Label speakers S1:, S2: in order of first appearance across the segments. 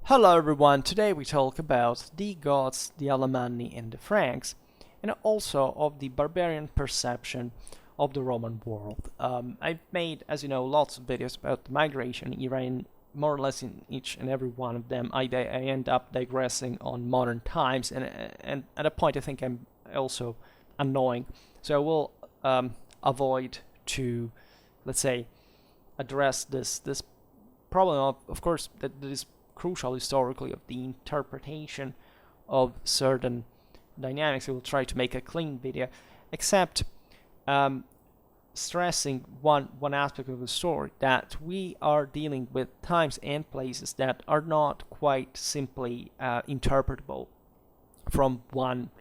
S1: Hello everyone, today we talk about the Goths, the Alamanni and the Franks, and also of the barbarian perception of the Roman world. I've made, as you know, lots of videos about the migration era, and more or less in each and every one of them I end up digressing on modern times, and at a point I think I'm also annoying, so I will avoid to, let's say, address this problem of course, that is crucial historically, of the interpretation of certain dynamics. I will try to make a clean video, except stressing one aspect of the story, that we are dealing with times and places that are not quite simply interpretable from one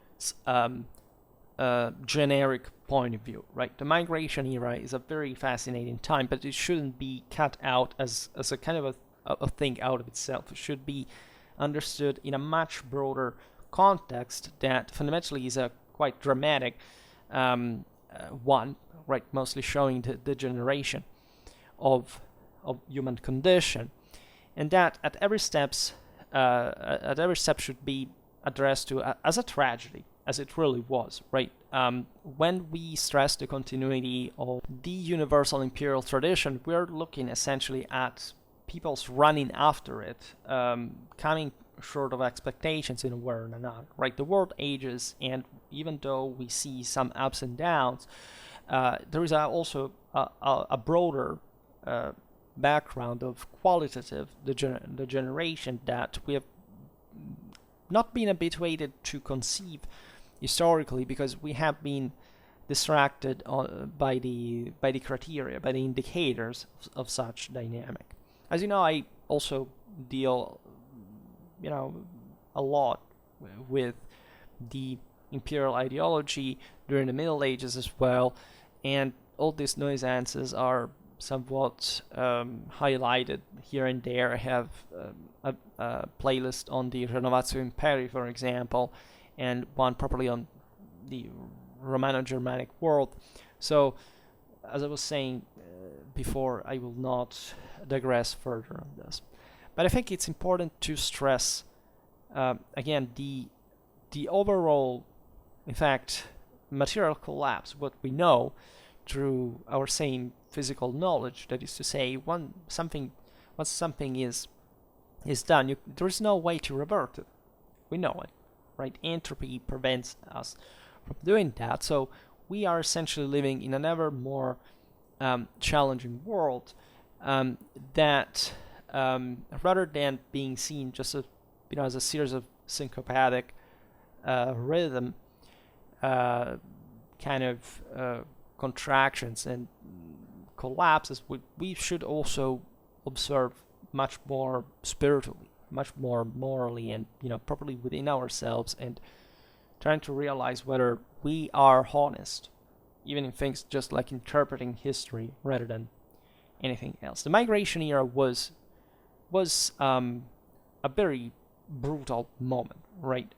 S1: generic point of view, right? The migration era is a very fascinating time, but it shouldn't be cut out as a kind of a thing out of itself. It should be understood in a much broader context that fundamentally is a quite dramatic one, right? Mostly showing the degeneration of human condition, and that at every step should be addressed to as a tragedy, as it really was, right? When we stress the continuity of the universal imperial tradition, we're looking essentially at people's running after it, coming short of expectations in a way or another, right? The world ages, and even though we see some ups and downs, there is also a broader background of qualitative degeneration that we have not been habituated to conceive historically, because we have been distracted by the criteria, by the indicators of such dynamic. As you know, I also deal, a lot with the imperial ideology during the Middle Ages as well, and all these nuisances are somewhat highlighted here and there. I have a playlist on the Renovatio Imperii, for example, and one properly on the Romano-Germanic world. So, as I was saying before, I will not digress further on this. But I think it's important to stress, again, the overall, in fact, material collapse, what we know through our same physical knowledge. That is to say, once something is done, there is no way to revert it. We know it, right? Entropy prevents us from doing that. So we are essentially living in an ever more challenging world that, rather than being seen just as a series of syncopatic rhythm kind of contractions and collapses, we should also observe much more spiritually, much more morally, and properly within ourselves, and trying to realize whether we are honest, even in things just like interpreting history rather than anything else. The migration era was a very brutal moment, right?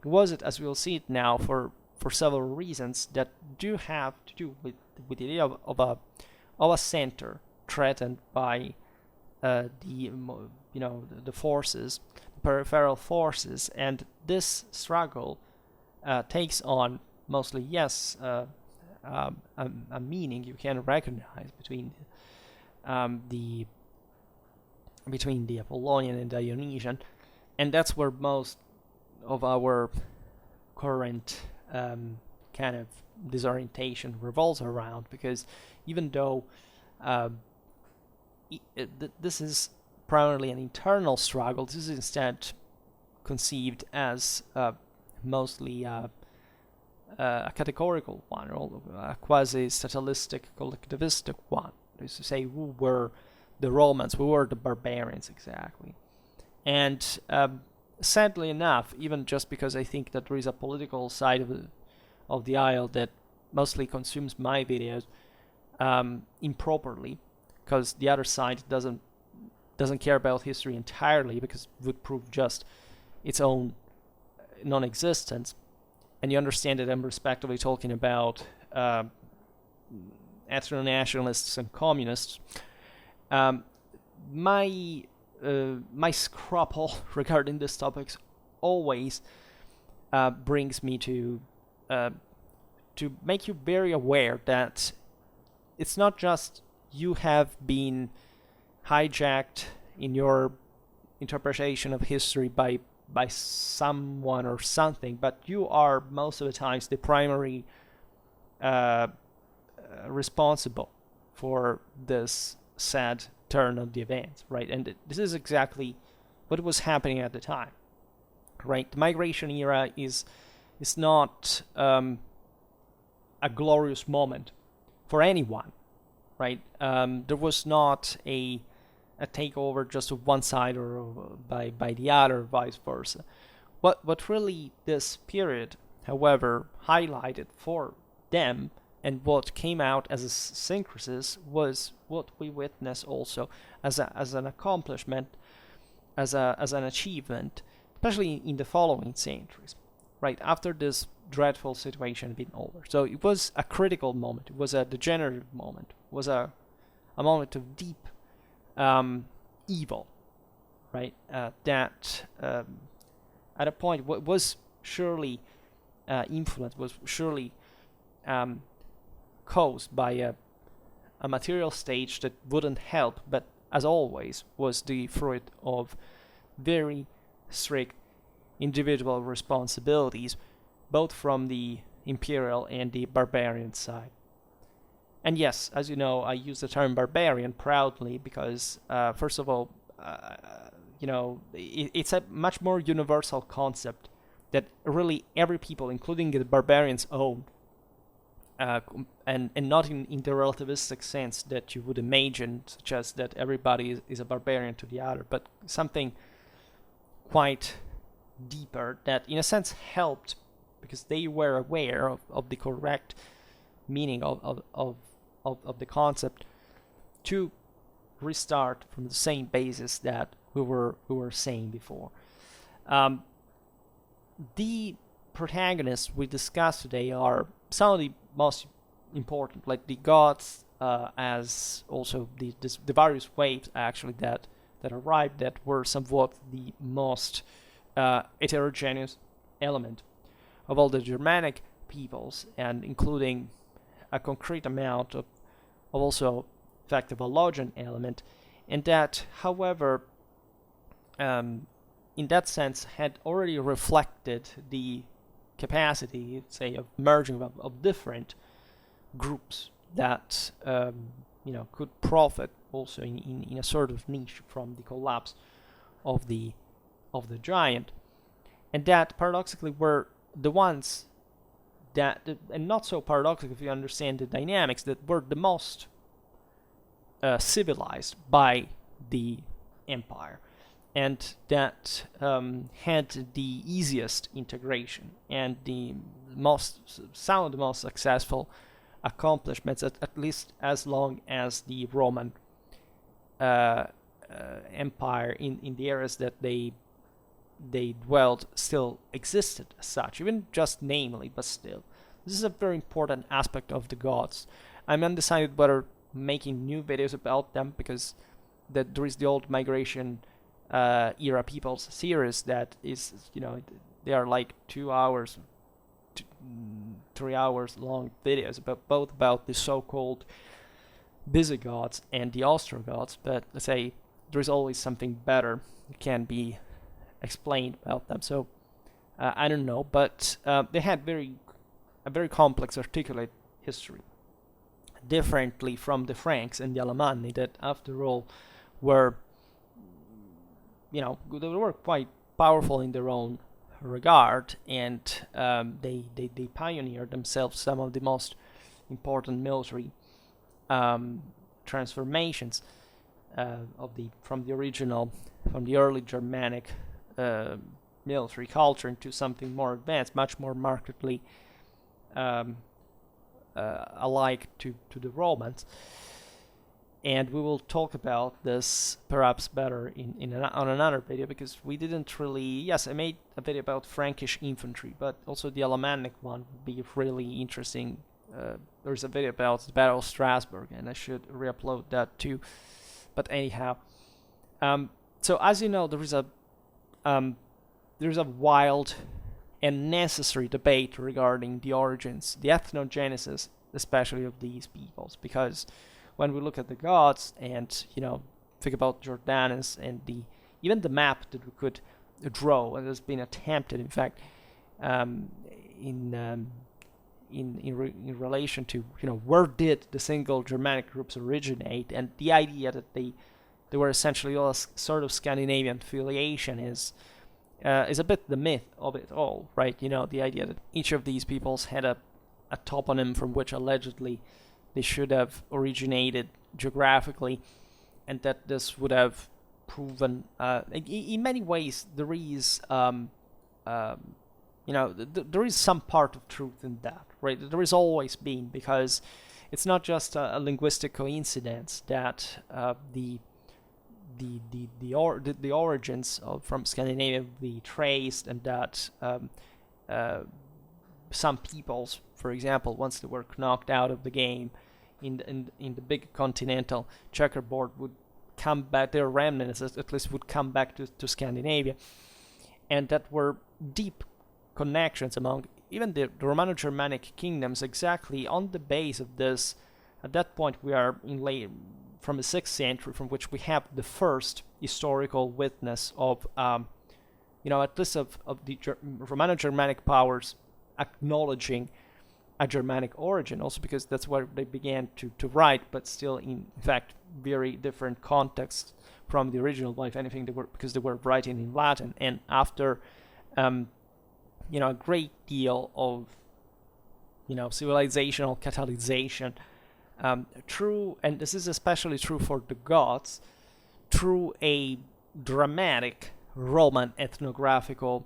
S1: Was it, as we'll see it now, for several reasons that do have to do with the idea of a center threatened by the forces, the peripheral forces, and this struggle takes on mostly, yes, a meaning you can recognize between the Apollonian and Dionysian, and that's where most of our current kind of disorientation revolves around, because even though this is primarily an internal struggle, this is instead conceived as mostly a categorical one, or a quasi-statalistic, collectivistic one. That is to say, who were the Romans, who were the barbarians exactly. And sadly enough, even just because I think that there is a political side of the aisle that mostly consumes my videos improperly, because the other side doesn't care about history entirely, because it would prove just its own non-existence. And you understand that I'm respectively talking about ethno-nationalists and communists. My my scruple regarding these topics always brings me to make you very aware that it's not just you have been hijacked in your interpretation of history by someone or something, but you are most of the times the primary responsible for this sad turn of the events, right? And this is exactly what was happening at the time, right? The migration era is not a glorious moment for anyone, right? There was not a takeover just of one side or by the other, vice versa. What really this period, however, highlighted for them, and what came out as a synthesis, was what we witness also as an accomplishment, as an achievement, especially in the following centuries, right after this dreadful situation had been over. So it was a critical moment. It was a degenerative moment. It was a moment of deep evil, right? That at a point was surely influenced, was surely caused by a material stage that wouldn't help, but as always was the fruit of very strict individual responsibilities, both from the imperial and the barbarian side. And yes, as you know, I use the term barbarian proudly because, first of all, it's a much more universal concept that really every people, including the barbarians, own. And not in the relativistic sense that you would imagine, such as that everybody is a barbarian to the other, but something quite deeper that in a sense helped because they were aware of the correct meaning of the concept to restart from the same basis that we were saying before. The protagonists we discussed today are some of the most important, like the Goths, as also the various waves actually that arrived, that were somewhat the most heterogeneous element of all the Germanic peoples, and including a concrete amount of also effective Allogen element, and that, however, in that sense, had already reflected the capacity, say, of merging of different groups that could profit also in a sort of niche from the collapse of the giant, and that paradoxically were the ones that, and not so paradoxical if you understand the dynamics, that were the most civilized by the empire, and that had the easiest integration and some of the most successful accomplishments, at least as long as the Roman empire in the areas that they dwelled still existed as such, even just namely, but still. This is a very important aspect of the Goths. I'm undecided whether making new videos about them, because there is the old migration era peoples series that is, they are like 2 hours, 3 hours long videos both about the so-called Visigoths and the Ostrogoths, but let's say there's always something better that can be explained about them. So I don't know, but they had a very complex, articulate history, differently from the Franks and the Alamanni, that after all were, they were quite powerful in their own regard, and they pioneered themselves some of the most important military transformations from the early Germanic military culture into something more advanced, much more markedly alike to the Romans. And we will talk about this perhaps better on another video, because we didn't really... Yes, I made a video about Frankish infantry, but also the Alemannic one would be really interesting. There's a video about the Battle of Strasbourg, and I should re-upload that too. But anyhow, So as you know, there's a wild and necessary debate regarding the origins, the ethnogenesis, especially of these peoples, because when we look at the Goths and think about Jordanus and even the map that we could draw, and has been attempted, in fact, in relation to where did the single Germanic groups originate, and the idea that they were essentially all a sort of Scandinavian filiation is a bit the myth of it all, right? The idea that each of these peoples had a toponym from which allegedly they should have originated geographically, and that this would have proven, in many ways, there is, there is some part of truth in that, right? There is always been, because it's not just a linguistic coincidence that the origins from Scandinavia be traced, and that some peoples, for example, once they were knocked out of the game in the big continental checkerboard, would come back. Their remnants, at least, would come back to Scandinavia, and that were deep connections among even the Romano-Germanic kingdoms, exactly on the base of this. At that point, we are from the 6th century, from which we have the first historical witness of, at least of the Romano-Germanic powers acknowledging a Germanic origin, also because that's where they began to write, but still in fact very different contexts from the original one. If anything, because they were writing in Latin, and after a great deal of civilizational catalyzation, true, and this is especially true for the Goths, through a dramatic Roman ethnographical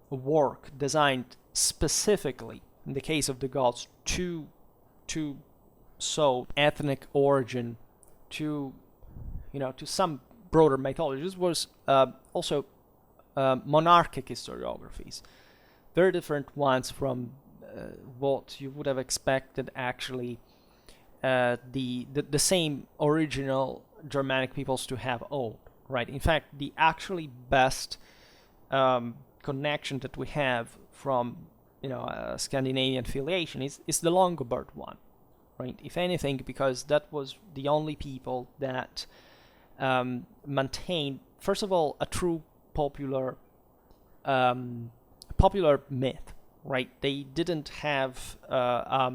S1: work designed specifically, in the case of the Goths, to show ethnic origin to some broader mythology. This was also monarchic historiographies, very different ones from what you would have expected, actually, the same original Germanic peoples to have owned, right? In fact, the actually best connection that we have from Scandinavian filiation is the Longobard one, right? If anything, because that was the only people that maintained, first of all, a true popular myth, right? They didn't have a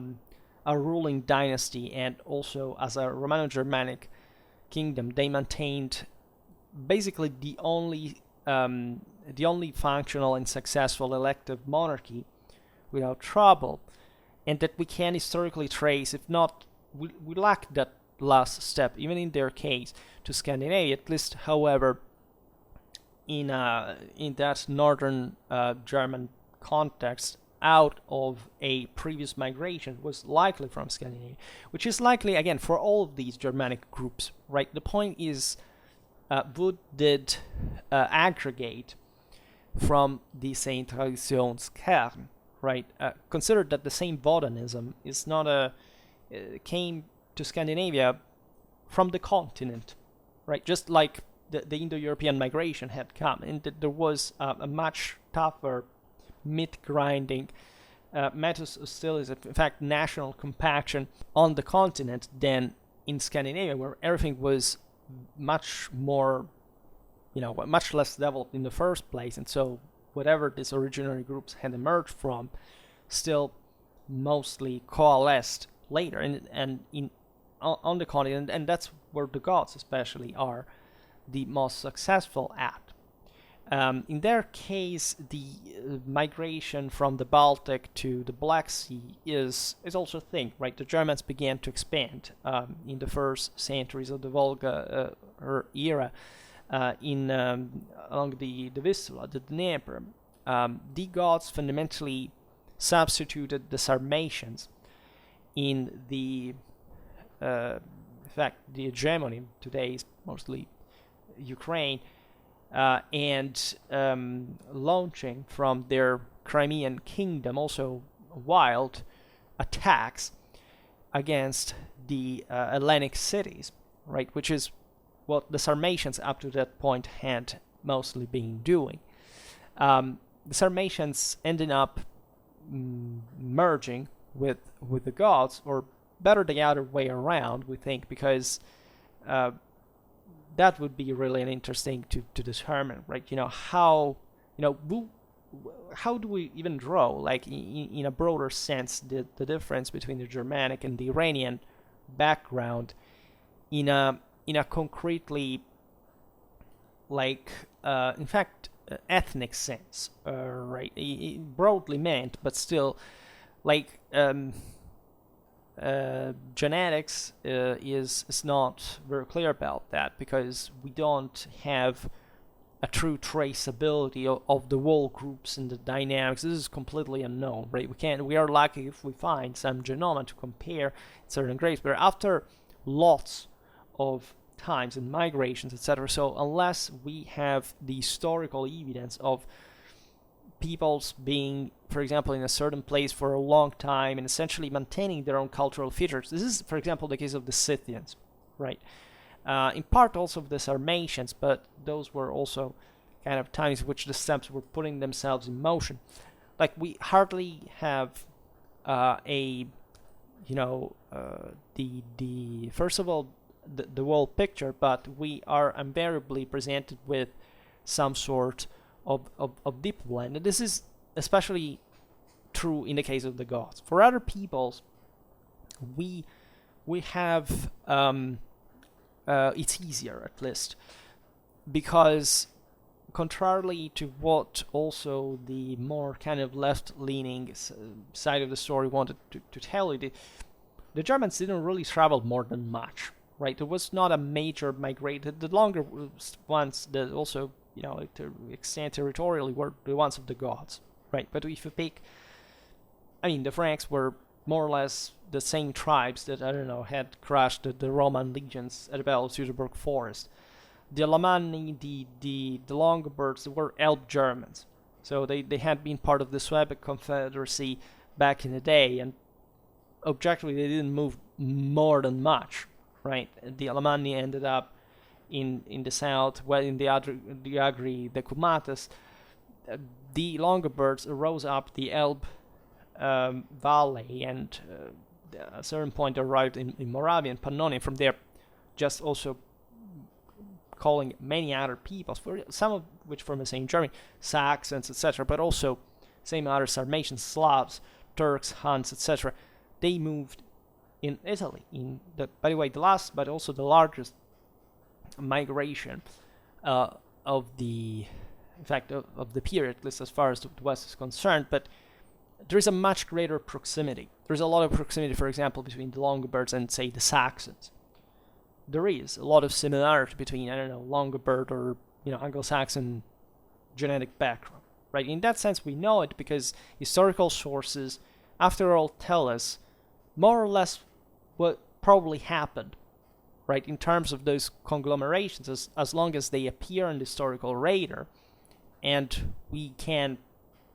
S1: ruling dynasty, and also as a Romano-Germanic kingdom, they maintained basically the only functional and successful elective monarchy without trouble, and that we can historically trace, if not, we lack that last step, even in their case, to Scandinavia, at least. However, in that northern German context, out of a previous migration, was likely from Scandinavia, which is likely, again, for all of these Germanic groups, right? The point is, would did aggregate from the same Traditionskern, right? Consider that the same Wodanism is not came to Scandinavia from the continent, right? Just like the Indo-European migration had come, and that there was a much tougher myth-grinding metus hostilis, in fact, national compaction on the continent than in Scandinavia, where everything was much more, much less developed in the first place, and so whatever these originary groups had emerged from still mostly coalesced later and on the continent, and that's where the Goths especially are the most successful at. In their case, the migration from the Baltic to the Black Sea is also a thing, right? The Germans began to expand in the first centuries of the Volga era along the Vistula, the Dnieper. The Goths fundamentally substituted the Sarmatians in the hegemony. Today is mostly Ukraine, and launching from their Crimean kingdom also wild attacks against the Hellenic cities, right? Which is what the Sarmatians up to that point had mostly been doing. The Sarmatians ended up merging with the Goths, or better the other way around, we think, because that would be really interesting to determine, right? How do we even draw, like in a broader sense, the difference between the Germanic and the Iranian background in a concretely, like, in fact, ethnic sense, right? Broadly meant, but still, like, genetics is not very clear about that, because we don't have a true traceability of the whole groups and the dynamics. This is completely unknown, right? We are lucky if we find some genome to compare certain grades, but after lots of times and migrations, etc. So unless we have the historical evidence of peoples being, for example, in a certain place for a long time and essentially maintaining their own cultural features, this is, for example, the case of the Scythians, right? In part also of the Sarmatians, but those were also kind of times in which the steppes were putting themselves in motion. Like, we hardly have the first of all, the whole picture, but we are invariably presented with some sort of deep blend. And this is especially true in the case of the Goths. For other peoples, we have it's easier, at least, because contrarily to what also the more kind of left-leaning side of the story wanted to tell you, the Germans didn't really travel more than much, right? There was not a major migration. The longer ones that also, to extend territorially, were the ones of the Goths, right? But if you pick, the Franks were more or less the same tribes that, had crushed the Roman legions at the Battle of Teutoburg Forest. The Alamanni, the Longobards, were Elbe Germans. So they had been part of the Suebic Confederacy back in the day, and objectively they didn't move more than much, right? The Alamanni ended up in the south, well, in the Agri, the Cumatas. The Longobards rose up the Elbe valley, and at a certain point arrived in Moravia and Pannonia. From there, just also calling many other peoples, for some of which from the same Germany, Saxons, etc., but also same other Sarmatians, Slavs, Turks, Huns, etc. They moved in Italy. By the way, the last, but also the largest migration of the period, at least as far as the West is concerned. But there is a much greater proximity. There's a lot of proximity, for example, between the Longobards and, say, the Saxons. There is a lot of similarity between, Longobard or, Anglo-Saxon genetic background, right? In that sense, we know it because historical sources, after all, tell us more or less what probably happened, right? In terms of those conglomerations, as long as they appear in the historical radar, and we can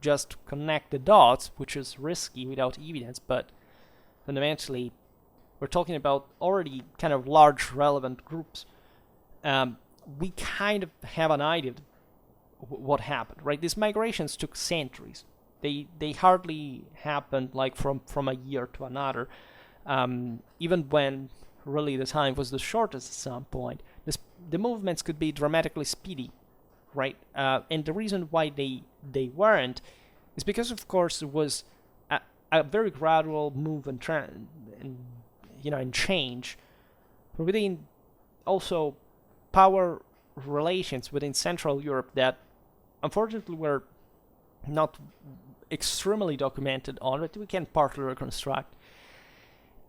S1: just connect the dots, which is risky without evidence, but fundamentally we're talking about already kind of large relevant groups. We kind of have an idea of what happened, right? These migrations took centuries. They hardly happened like from a year to another, even when really the time was the shortest at some point. The movements could be dramatically speedy, right? And the reason why they weren't is because, of course, it was a very gradual move and change within also power relations within Central Europe that unfortunately were not extremely documented on it. We can partly reconstruct.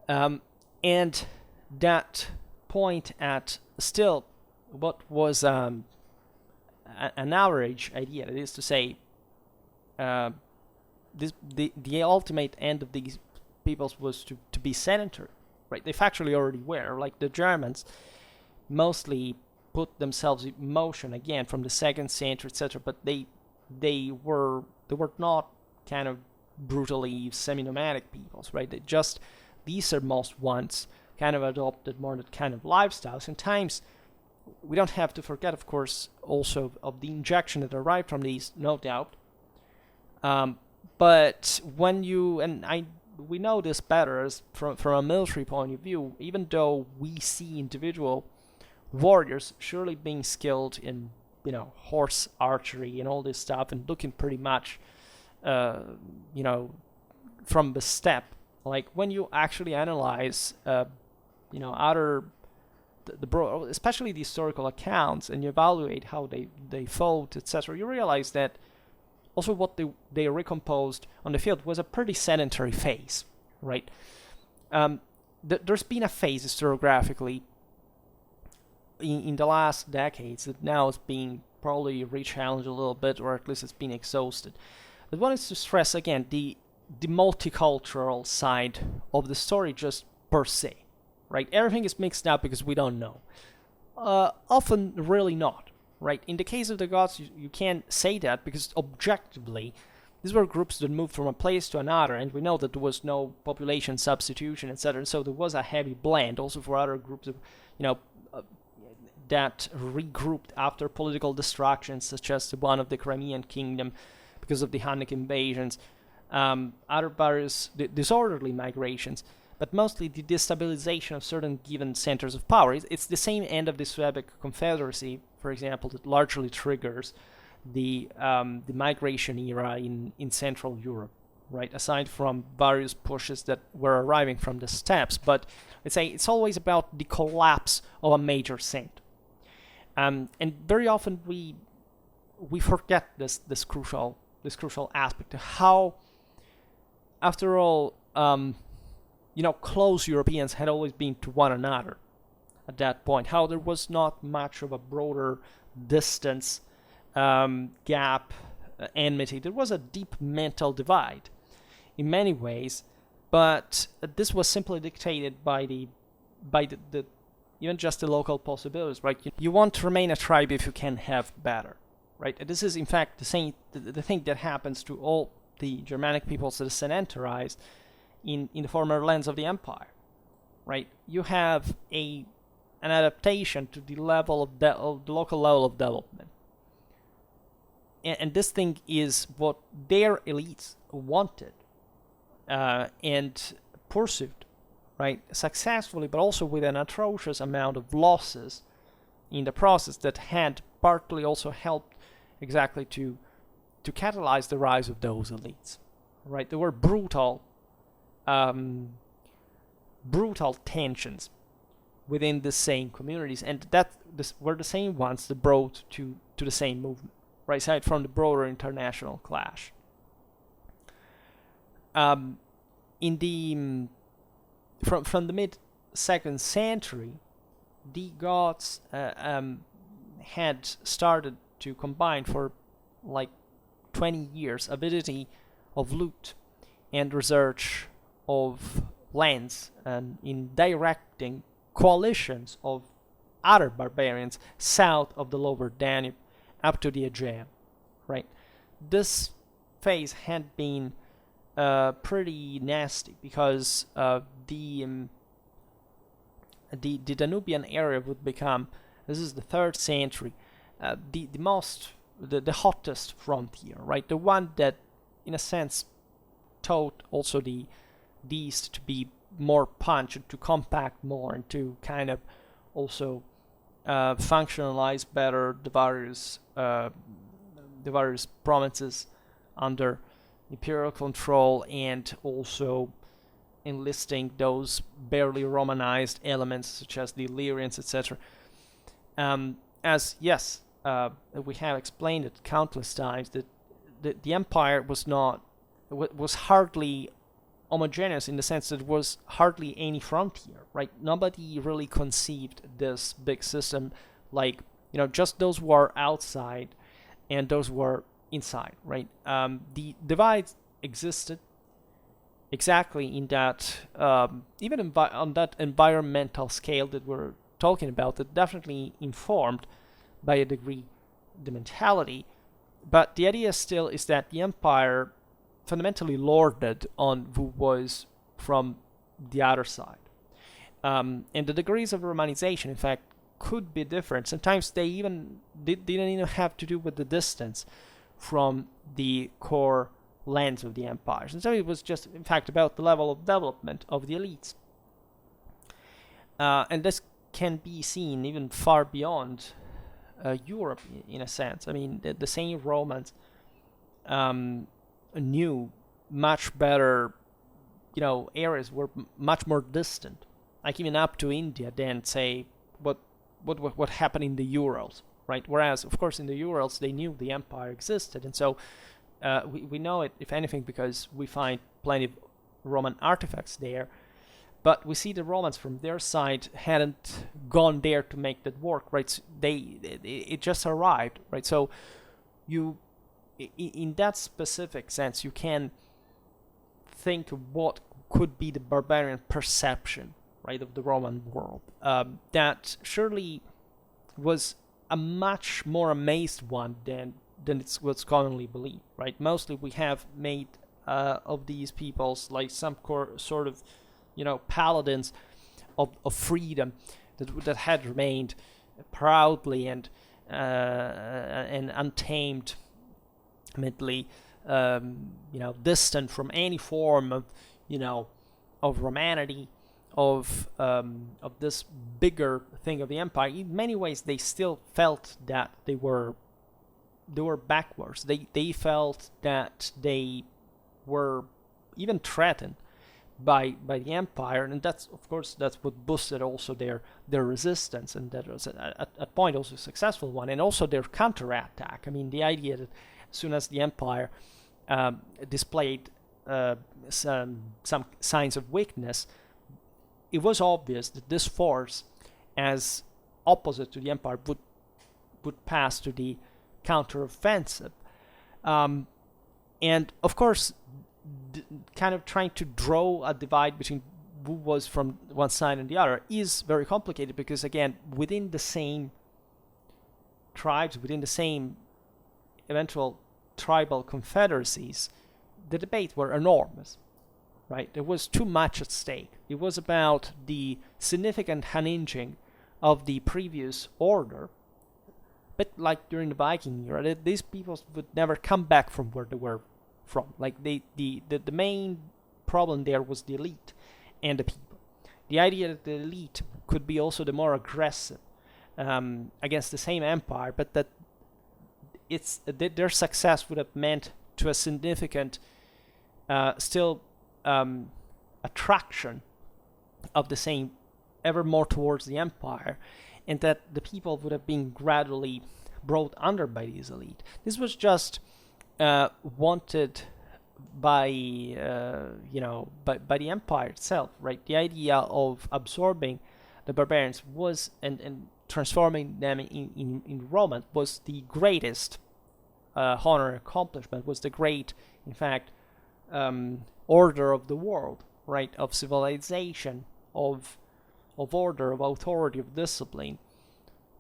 S1: And that point at still what was an average idea, that is to say, the ultimate end of these peoples was to be sedentary, right? They factually already were. Like the Germans mostly put themselves in motion again from the 2nd century, etc. But they were not kind of brutally semi-nomadic peoples, right? These are most ones kind of adopted more that kind of lifestyle. Sometimes we don't have to forget, of course, also of the injection that arrived from these, no doubt. But when we know this better as from a military point of view, even though we see individual warriors surely being skilled in, horse archery and all this stuff and looking pretty much, from the step. Like when you actually analyze, other, especially the historical accounts, and you evaluate how they fought, etc., you realize that also what they recomposed on the field was a pretty sedentary phase, right? There's been a phase historiographically in the last decades that now is being probably re-challenged a little bit, or at least it's been exhausted. But one is to stress again the multicultural side of the story just per se, right? Everything is mixed up because we don't know. Often really not, right? In the case of the Goths, you can't say that because objectively, these were groups that moved from a place to another, and we know that there was no population substitution, etc. So there was a heavy blend also for other groups of, that regrouped after political distractions, such as the one of the Crimean Kingdom because of the Hunnic invasions, other various disorderly migrations, but mostly the destabilization of certain given centers of power. It's the same end of the Slavic Confederacy, for example, that largely triggers the migration era in Central Europe, right? Aside from various pushes that were arriving from the steppes, but let's say it's always about the collapse of a major center. And very often we forget this crucial aspect of how, after all, close Europeans had always been to one another at that point. How there was not much of a broader distance, gap, enmity. There was a deep mental divide in many ways, but this was simply dictated by the even just the local possibilities, right? You want to remain a tribe if you can have better, right? And this is in fact the thing that happens to all the Germanic peoples that are sedentarized in the former lands of the empire, right? You have an adaptation to the level of the local level of development, and this thing is what their elites wanted and pursued, right, successfully, but also with an atrocious amount of losses in the process that had partly also helped exactly to catalyze the rise of those elites, right? There were brutal tensions within the same communities, and were the same ones that brought to the same movement, right, aside from the broader international clash. From the mid-2nd century, the Goths had started to combine for like 20 years avidity of loot and research of lands, and in directing coalitions of other barbarians south of the lower Danube up to the Aegean, right? This phase had been pretty nasty because the Danubian area would become, this is the 3rd century, the hottest frontier, right? The one that, in a sense, taught also the East to be more punched, to compact more, and to kind of also functionalize better the various provinces under imperial control, and also enlisting those barely Romanized elements such as the Illyrians, etc. We have explained it countless times that the empire was hardly homogeneous, in the sense that there was hardly any frontier, right? Nobody really conceived this big system like, just those were outside and those were inside, right? The divide existed exactly in that, even on that environmental scale that we're talking about, that definitely informed by a degree the mentality. But the idea still is that the empire fundamentally lorded on who was from the other side. And the degrees of Romanization, in fact, could be different. Sometimes they even didn't even have to do with the distance from the core lands of the empires. And so it was just, in fact, about the level of development of the elites. And this can be seen even far beyond Europe, in a sense. I mean, the same Romans knew much better, areas were much more distant, like even up to India, than say what happened in the Urals, right? Whereas, of course, in the Urals they knew the empire existed, and so we know it, if anything, because we find plenty of Roman artifacts there. But we see the Romans from their side hadn't gone there to make that work, right? So it just arrived, right? So you, in that specific sense, you can think of what could be the barbarian perception, right, of the Roman world. That surely was a much more amazed one than it's what's commonly believed, right? Mostly we have made of these peoples like some sort of paladins of freedom that had remained proudly and untamed, mentally, distant from any form of Romanity, of this bigger thing of the empire. In many ways, they still felt that they were backwards. They felt that they were even threatened by the empire, and that's what boosted also their resistance, and that was at point also a successful one, and also their counterattack. I mean, the idea that as soon as the empire displayed some signs of weakness, it was obvious that this force, as opposite to the empire, would pass to the counteroffensive, and of course, kind of trying to draw a divide between who was from one side and the other is very complicated, because again, within the same tribes, within the same eventual tribal confederacies, the debates were enormous, right? There was too much at stake. It was about the significant unhinging of the previous order, but like during the Viking era, these peoples would never come back from where they were from. Like the main problem there was the elite and the people. The idea that the elite could be also the more aggressive against the same empire, but that their success would have meant to a significant still attraction of the same ever more towards the empire, and that the people would have been gradually brought under by these elite. This was just wanted by the empire itself, right? The idea of absorbing the barbarians was and transforming them in Roman was the greatest honor and accomplishment, was the great, in fact, order of the world, right? Of civilization, of order, of authority, of discipline,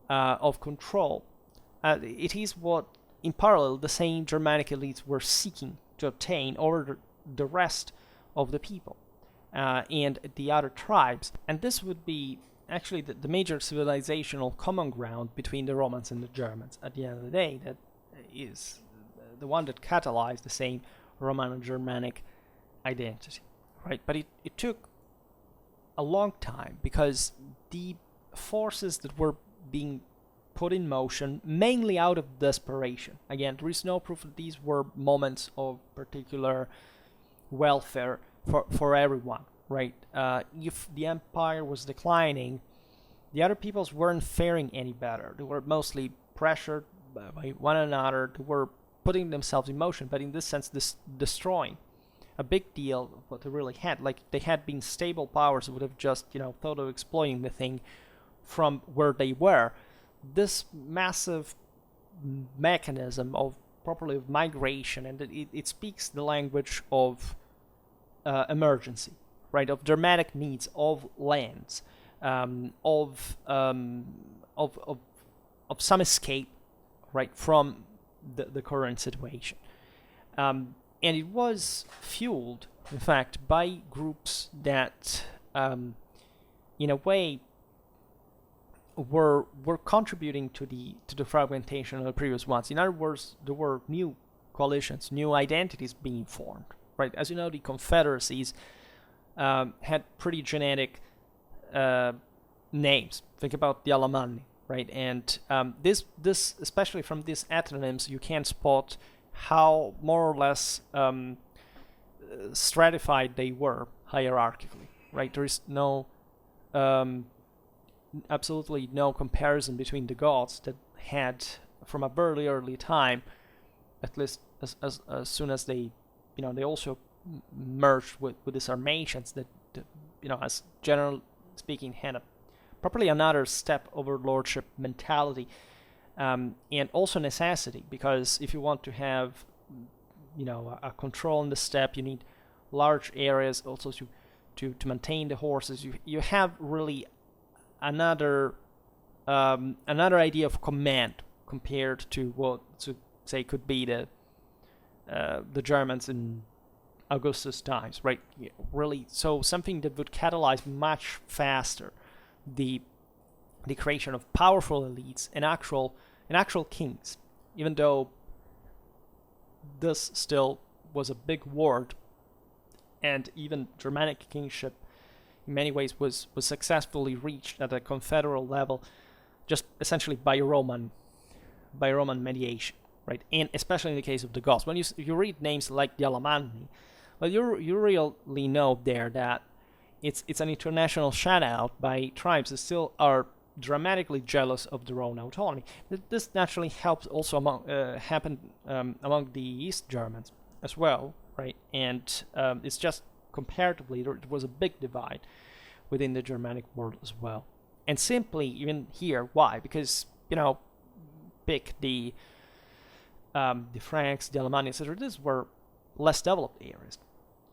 S1: of control. It is what, in parallel, the same Germanic elites were seeking to obtain over the rest of the people and the other tribes. And this would be actually the major civilizational common ground between the Romans and the Germans at the end of the day, that is the one that catalyzed the same Romano-Germanic identity, right? But it took a long time, because the forces that were being put in motion mainly out of desperation. Again, there is no proof that these were moments of particular welfare for everyone, right? If the empire was declining, the other peoples weren't faring any better. They were mostly pressured by one another. They were putting themselves in motion, but in this sense, destroying. A big deal what they really had. Like, they had been stable powers, would have just, thought of exploiting the thing from where they were. This massive mechanism of migration, and it speaks the language of emergency, right? Of dramatic needs, of lands, of some escape, right, from the current situation. And it was fueled, in fact, by groups that, in a way, were contributing to the fragmentation of the previous ones. In other words, there were new coalitions, new identities being formed, right? As you know, the confederacies had pretty genetic names. Think about the Alamanni, right? And this especially from these ethnonyms, you can spot how more or less stratified they were hierarchically, right? There is no absolutely no comparison between the Goths that had from a very early time, at least as soon as they, they also merged with the Sarmatians that, as general speaking, had a properly another step over lordship mentality, and also necessity, because if you want to have, a control in the steppe, you need large areas also to maintain the horses. You have really another idea of command compared to what say could be the Germans in Augustus times, right? Really, so something that would catalyze much faster the creation of powerful elites and actual kings, even though this still was a big word, and even Germanic kingship in many ways was successfully reached at a confederal level, just essentially by Roman mediation, right? And especially in the case of the Goths, when you read names like the Alamanni, well, you really know there that it's an international shout-out by tribes that still are dramatically jealous of their own autonomy. This naturally helps also happen among the East Germans as well, right? And it's just comparatively there was a big divide within the Germanic world as well. And simply even here, why? Because pick the Franks, the Alamanni, etc. These were less developed areas.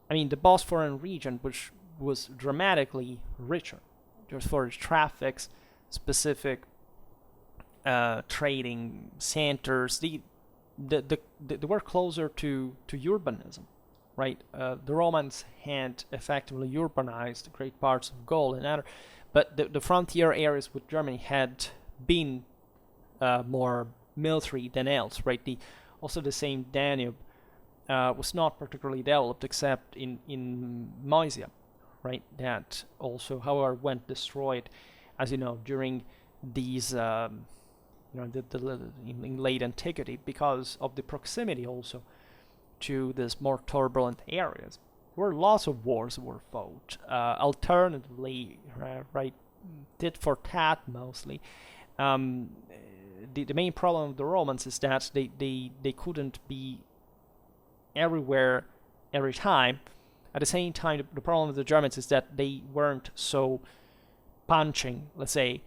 S1: I mean, the Bosphorian region, which was dramatically richer, just for its traffics, specific trading centers, they were closer to urbanism, right? The Romans had effectively urbanized great parts of Gaul and other, but the frontier areas with Germany had been more military than else, right? Also the same Danube was not particularly developed except in Moesia, right? That also, however, went destroyed, as you know, during these, in late antiquity, because of the proximity also to these more turbulent areas, where lots of wars were fought. Alternatively, right, tit for tat mostly. The main problem of the Romans is that they couldn't be everywhere every time. At the same time, the problem with the Germans is that they weren't so punching, let's say,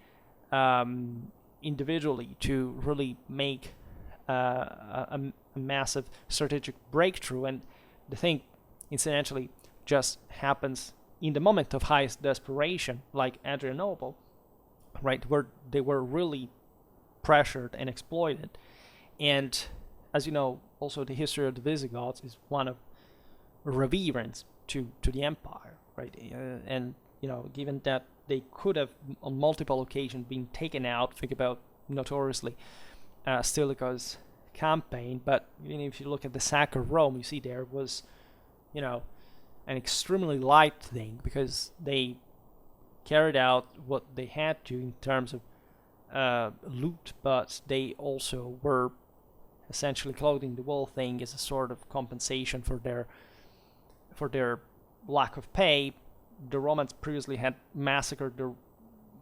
S1: individually to really make a massive strategic breakthrough. And the thing, incidentally, just happens in the moment of highest desperation, like Adrianople, right, where they were really pressured and exploited. And as you know, also the history of the Visigoths is one of reverence to the empire, right? And given that they could have on multiple occasions been taken out, think about notoriously Stilicho's campaign, but even if you look at the sack of Rome, you see there was an extremely light thing, because they carried out what they had to in terms of loot, but they also were essentially clothing the whole thing as a sort of compensation for their lack of pay. The Romans previously had massacred their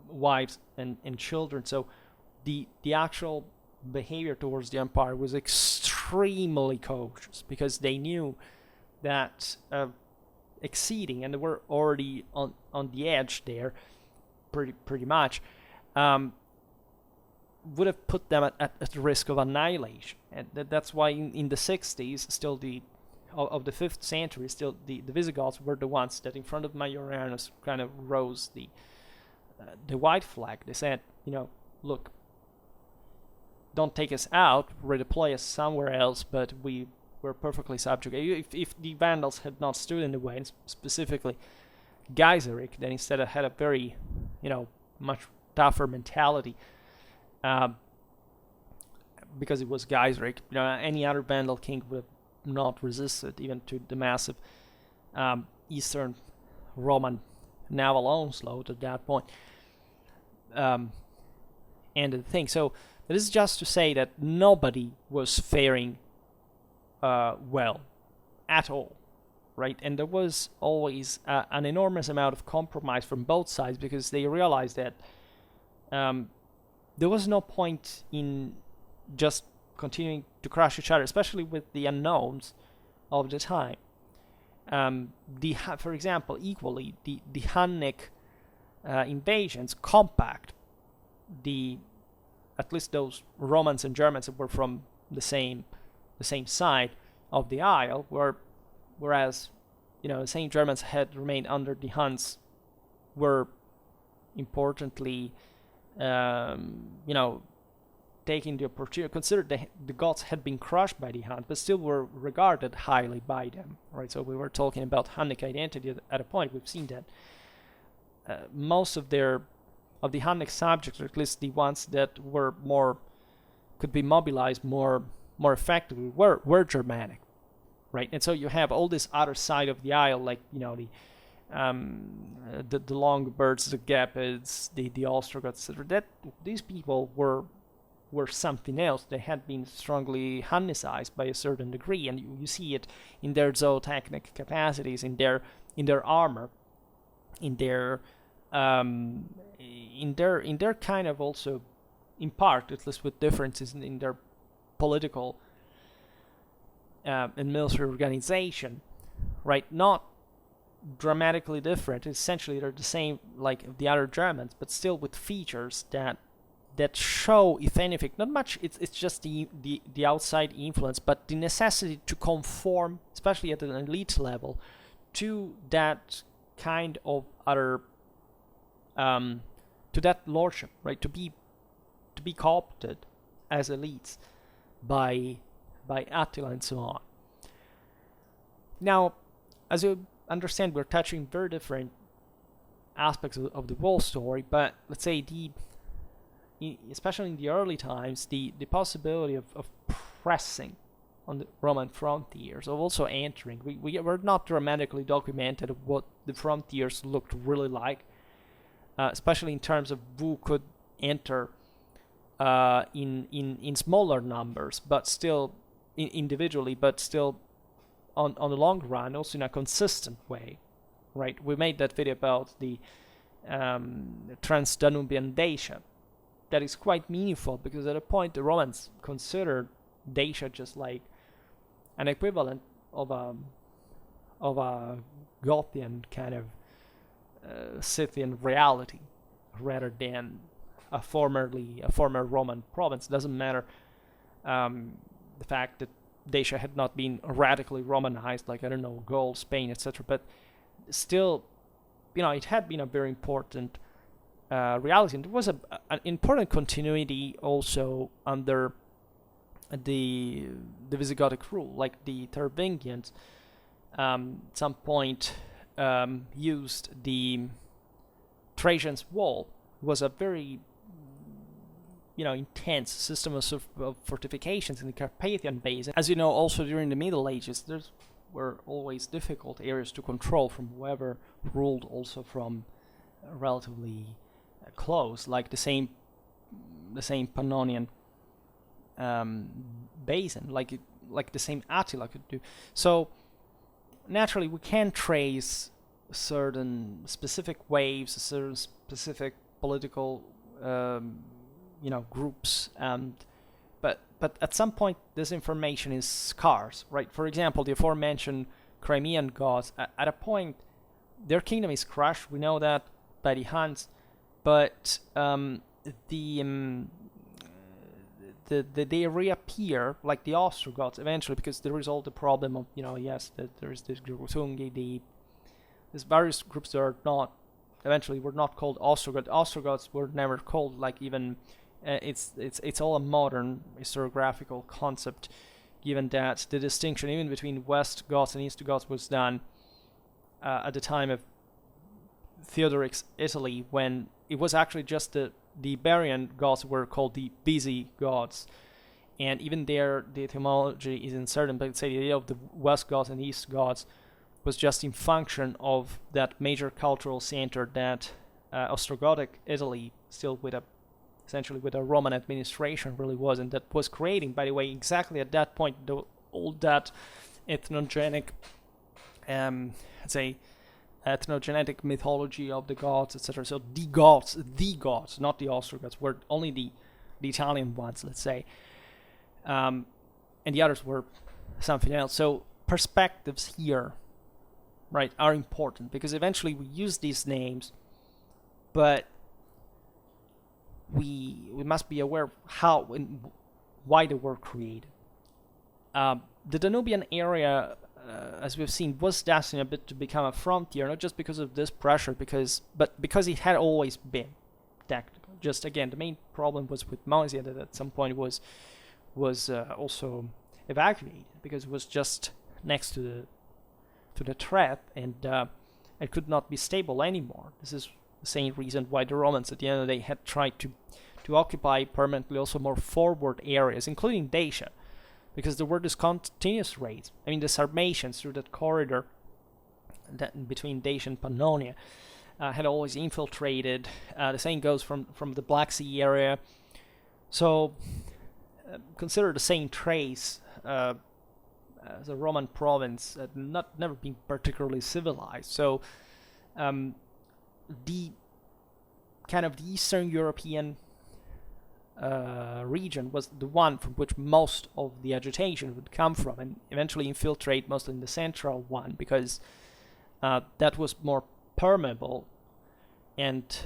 S1: wives and children, so the actual behavior towards the empire was extremely cautious, because they knew that exceeding, and they were already on the edge there pretty much, would have put them at the risk of annihilation. And that's why in the 60s, still of the 5th century, still the Visigoths were the ones that in front of Majorianus kind of rose the white flag. They said, look, don't take us out, redeploy us somewhere else, but we were perfectly subjugate. If the Vandals had not stood in the way, and specifically Gaiseric, then instead had a very, much tougher mentality, because it was Gaiseric. Any other Vandal king would have not resisted even to the massive Eastern Roman naval onslaught at that point. And the thing, so this is just to say that nobody was faring well at all, right? And there was always an enormous amount of compromise from both sides, because they realized that there was no point in just continuing to crush each other, especially with the unknowns of the time. For example, equally, the Hunnic invasions compact at least those Romans and Germans that were from the same side of the Isle, whereas the same Germans had remained under the Huns, were importantly taking the opportunity, considered the Goths had been crushed by the Huns, but still were regarded highly by them, right? So we were talking about Hunnic identity at a point. We've seen that most of the Hunnic subjects, or at least the ones that could be mobilized more effectively, were Germanic, right? And so you have all this other side of the Isle, like the Longobards, the Gepids, the Ostrogoths, that these people were something else. They had been strongly Hunnicized by a certain degree, and you see it in their zootechnic capacities, in their armor, in their kind of, also in part, at least with differences in their political and military organization, right? Not dramatically different. Essentially, they're the same like the other Germans, but still with features that show, if anything, not much. It's just the outside influence, but the necessity to conform, especially at an elite level, to that kind of other, to that lordship, right? To be co-opted as elites by Attila and so on. Now, as you understand, we're touching very different aspects of the whole story, but let's say especially in the early times, the possibility of pressing on the Roman frontiers, of also entering. We were not dramatically documented of what the frontiers looked really like, especially in terms of who could enter in smaller numbers, but still individually, but still on the long run, also in a consistent way, right? We made that video about the Trans-Danubian Dacia. That is quite meaningful, because at a point the Romans considered Dacia just like an equivalent of a Gothian kind of Scythian reality, rather than a former Roman province. It doesn't matter the fact that Dacia had not been radically Romanized, like, I don't know, Gaul, Spain, etc., but still, it had been a very important reality, and there was an important continuity also under the Visigothic rule. Like the Tervingians at some point used the Trajan's Wall. It was a very intense system of fortifications in the Carpathian Basin. As you know, also during the Middle Ages, there were always difficult areas to control from whoever ruled also from relatively close, like the same Pannonian basin, like the same Attila could do. So naturally, we can trace certain specific waves, certain specific political groups, but at some point this information is scarce, right? For example, the aforementioned Crimean Goths, at a point their kingdom is crushed, we know that, by the Huns, but they reappear like the Ostrogoths eventually, because there is all the problem of that there is this Grutungi, these various groups that are not eventually were not called Ostrogoths. Ostrogoths were never called, like, even it's all a modern historiographical concept, given that the distinction even between West Goths and East Goths was done at the time of Theodoric's Italy, when it was actually just the the Barbarian Goths were called the busy Goths, and even there the etymology is uncertain, but say the idea of the West Goths and East Goths was just in function of that major cultural center that Ostrogothic Italy, still with essentially with a Roman administration, really was, and that was creating, by the way, exactly at that point, all that ethnogenic, ethnogenetic mythology of the Goths, etc. So the Goths, not the Ostrogoths, were only the Italian ones, let's say, and the others were something else. So perspectives here, right, are important, because eventually we use these names, but we must be aware of how and why they were created. The Danubian area, as we've seen, was destined a bit to become a frontier, not just because of this pressure, but because it had always been technical. Just again, the main problem was with Moesia, that at some point was also evacuated because it was just next to the threat, and it could not be stable anymore. This is the same reason why the Romans at the end of the day had tried to occupy permanently also more forward areas, including Dacia, because there were these continuous raids. I mean, the Sarmatians through that corridor that between Dacia and Pannonia had always infiltrated. The same goes from the Black Sea area. So consider the same trace as a Roman province, never been particularly civilized. So the kind of the Eastern European region was the one from which most of the agitation would come from, and eventually infiltrate mostly in the central one, because that was more permeable and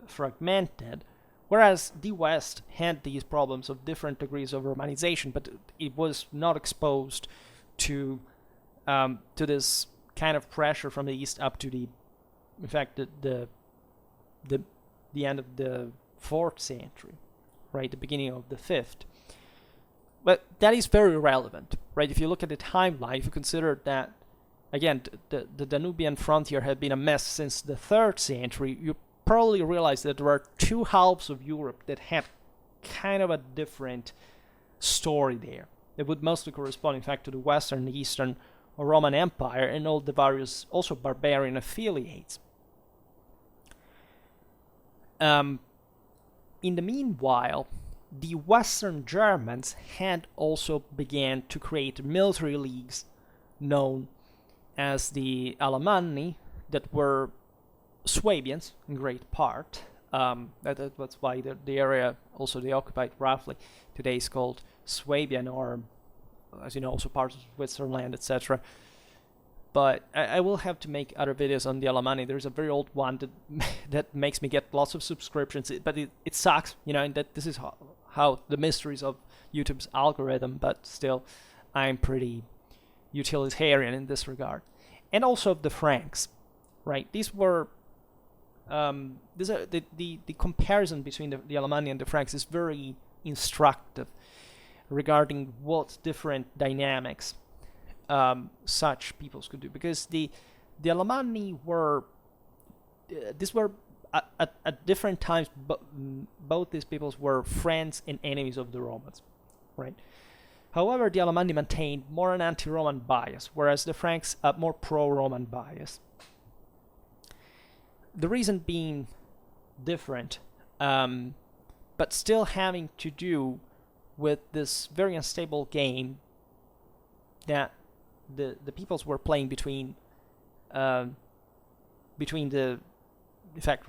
S1: fragmented, whereas the West had these problems of different degrees of Romanization, but it was not exposed to this kind of pressure from the East up to in fact, the end of the 4th century, right, the beginning of the 5th. But that is very relevant, right? If you look at the timeline, if you consider that, again, the Danubian frontier had been a mess since the 3rd century, you probably realize that there are two halves of Europe that had kind of a different story there. It would mostly correspond, in fact, to the Western, Eastern, or Roman Empire, and all the various also barbarian affiliates. In the meanwhile, the Western Germans had also began to create military leagues known as the Alamanni, that were Swabians in great part. That's why the area also they occupied roughly today is called Swabian, or as you know, also parts of Switzerland, etc. But I will have to make other videos on the Alamanni. There's a very old one that makes me get lots of subscriptions, but it sucks, and that this is how the mysteries of YouTube's algorithm, but still, I'm pretty utilitarian in this regard. And also the Franks, right? These were, the comparison between the Alamanni and the Franks is very instructive regarding what different dynamics such peoples could do, because the Alamanni were at different times, both these peoples were friends and enemies of the Romans, right? However, the Alamanni maintained more an anti-Roman bias, whereas the Franks a more pro-Roman bias. The reason being different, but still having to do with this very unstable game that the peoples were playing between the, in fact,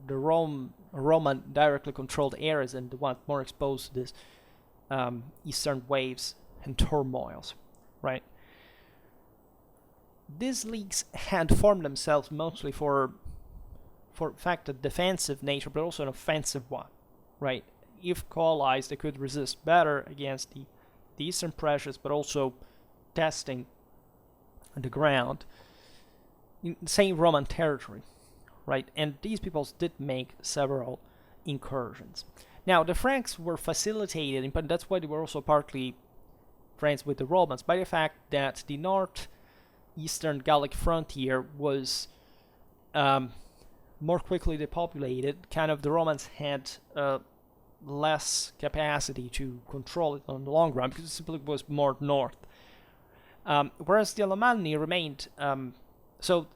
S1: the Roman directly controlled areas and the ones more exposed to this eastern waves and turmoils, right? These leagues had formed themselves mostly for in fact a defensive nature, but also an offensive one, right? If coalesced, they could resist better against the eastern pressures, but also testing the ground in the same Roman territory, right? And these peoples did make several incursions. Now, the Franks were facilitated, but that's why they were also partly friends with the Romans, by the fact that the northeastern Gallic frontier was more quickly depopulated, kind of the Romans had less capacity to control it on the long run because it simply was more north. Whereas the Alamanni remained, so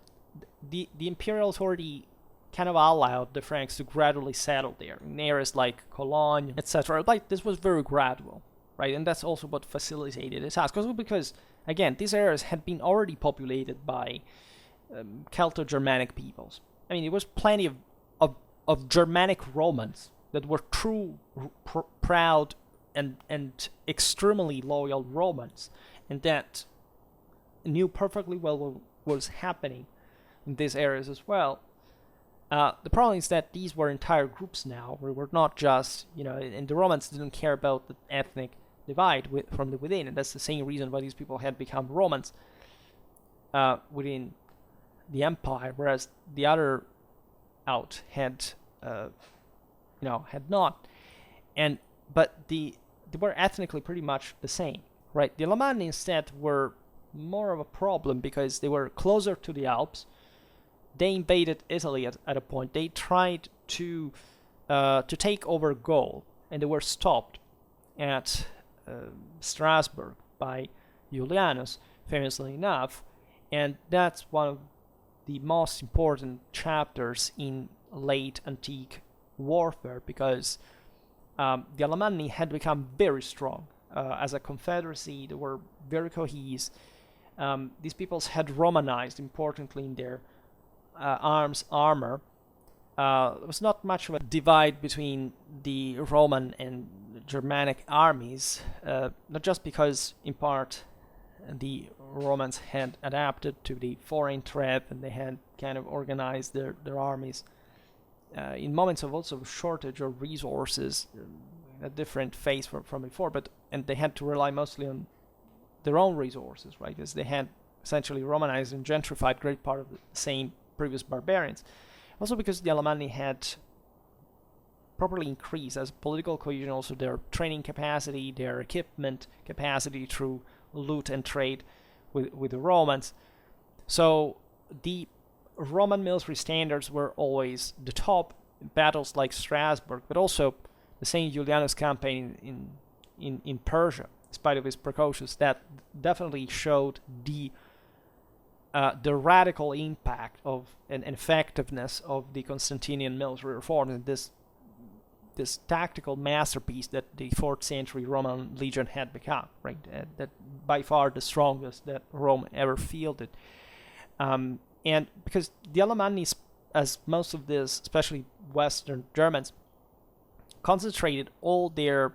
S1: the imperial authority kind of allowed the Franks to gradually settle there in areas like Cologne, etc. Like this was very gradual, right? And that's also what facilitated the task. Also because, again, these areas had been already populated by Celto-Germanic peoples. I mean, there was plenty of Germanic Romans that were true, proud, and extremely loyal Romans, and that knew perfectly well what was happening in these areas as well. The problem is that these were entire groups now, where we're not just, and the Romans didn't care about the ethnic divide from the within, and that's the same reason why these people had become Romans within the empire, whereas the other out had not. But they were ethnically pretty much the same, right? The Alamanni instead were more of a problem because they were closer to the Alps. They invaded Italy at a point. They tried to take over Gaul, and they were stopped at Strasbourg by Julianus, famously enough, and that's one of the most important chapters in late antique warfare, because the Alamanni had become very strong as a confederacy. They were very cohesive. These peoples had Romanized importantly in their armor. There was not much of a divide between the Roman and Germanic armies, not just because, in part, the Romans had adapted to the foreign threat and they had kind of organized their armies in moments of also shortage of resources, a different phase from before, and they had to rely mostly on their own resources, right? As they had essentially Romanized and gentrified great part of the same previous barbarians. Also because the Alamanni had properly increased as political cohesion, also their training capacity, their equipment capacity through loot and trade with the Romans. So the Roman military standards were always the top in battles like Strasbourg, but also the St. Julianus campaign in Persia, in spite of his precautions, that definitely showed the radical impact of and effectiveness of the Constantinian military reform, and this tactical masterpiece that the 4th century Roman legion had become, right? That by far the strongest that Rome ever fielded. And because the Alamanni, as most of this, especially Western Germans, concentrated all their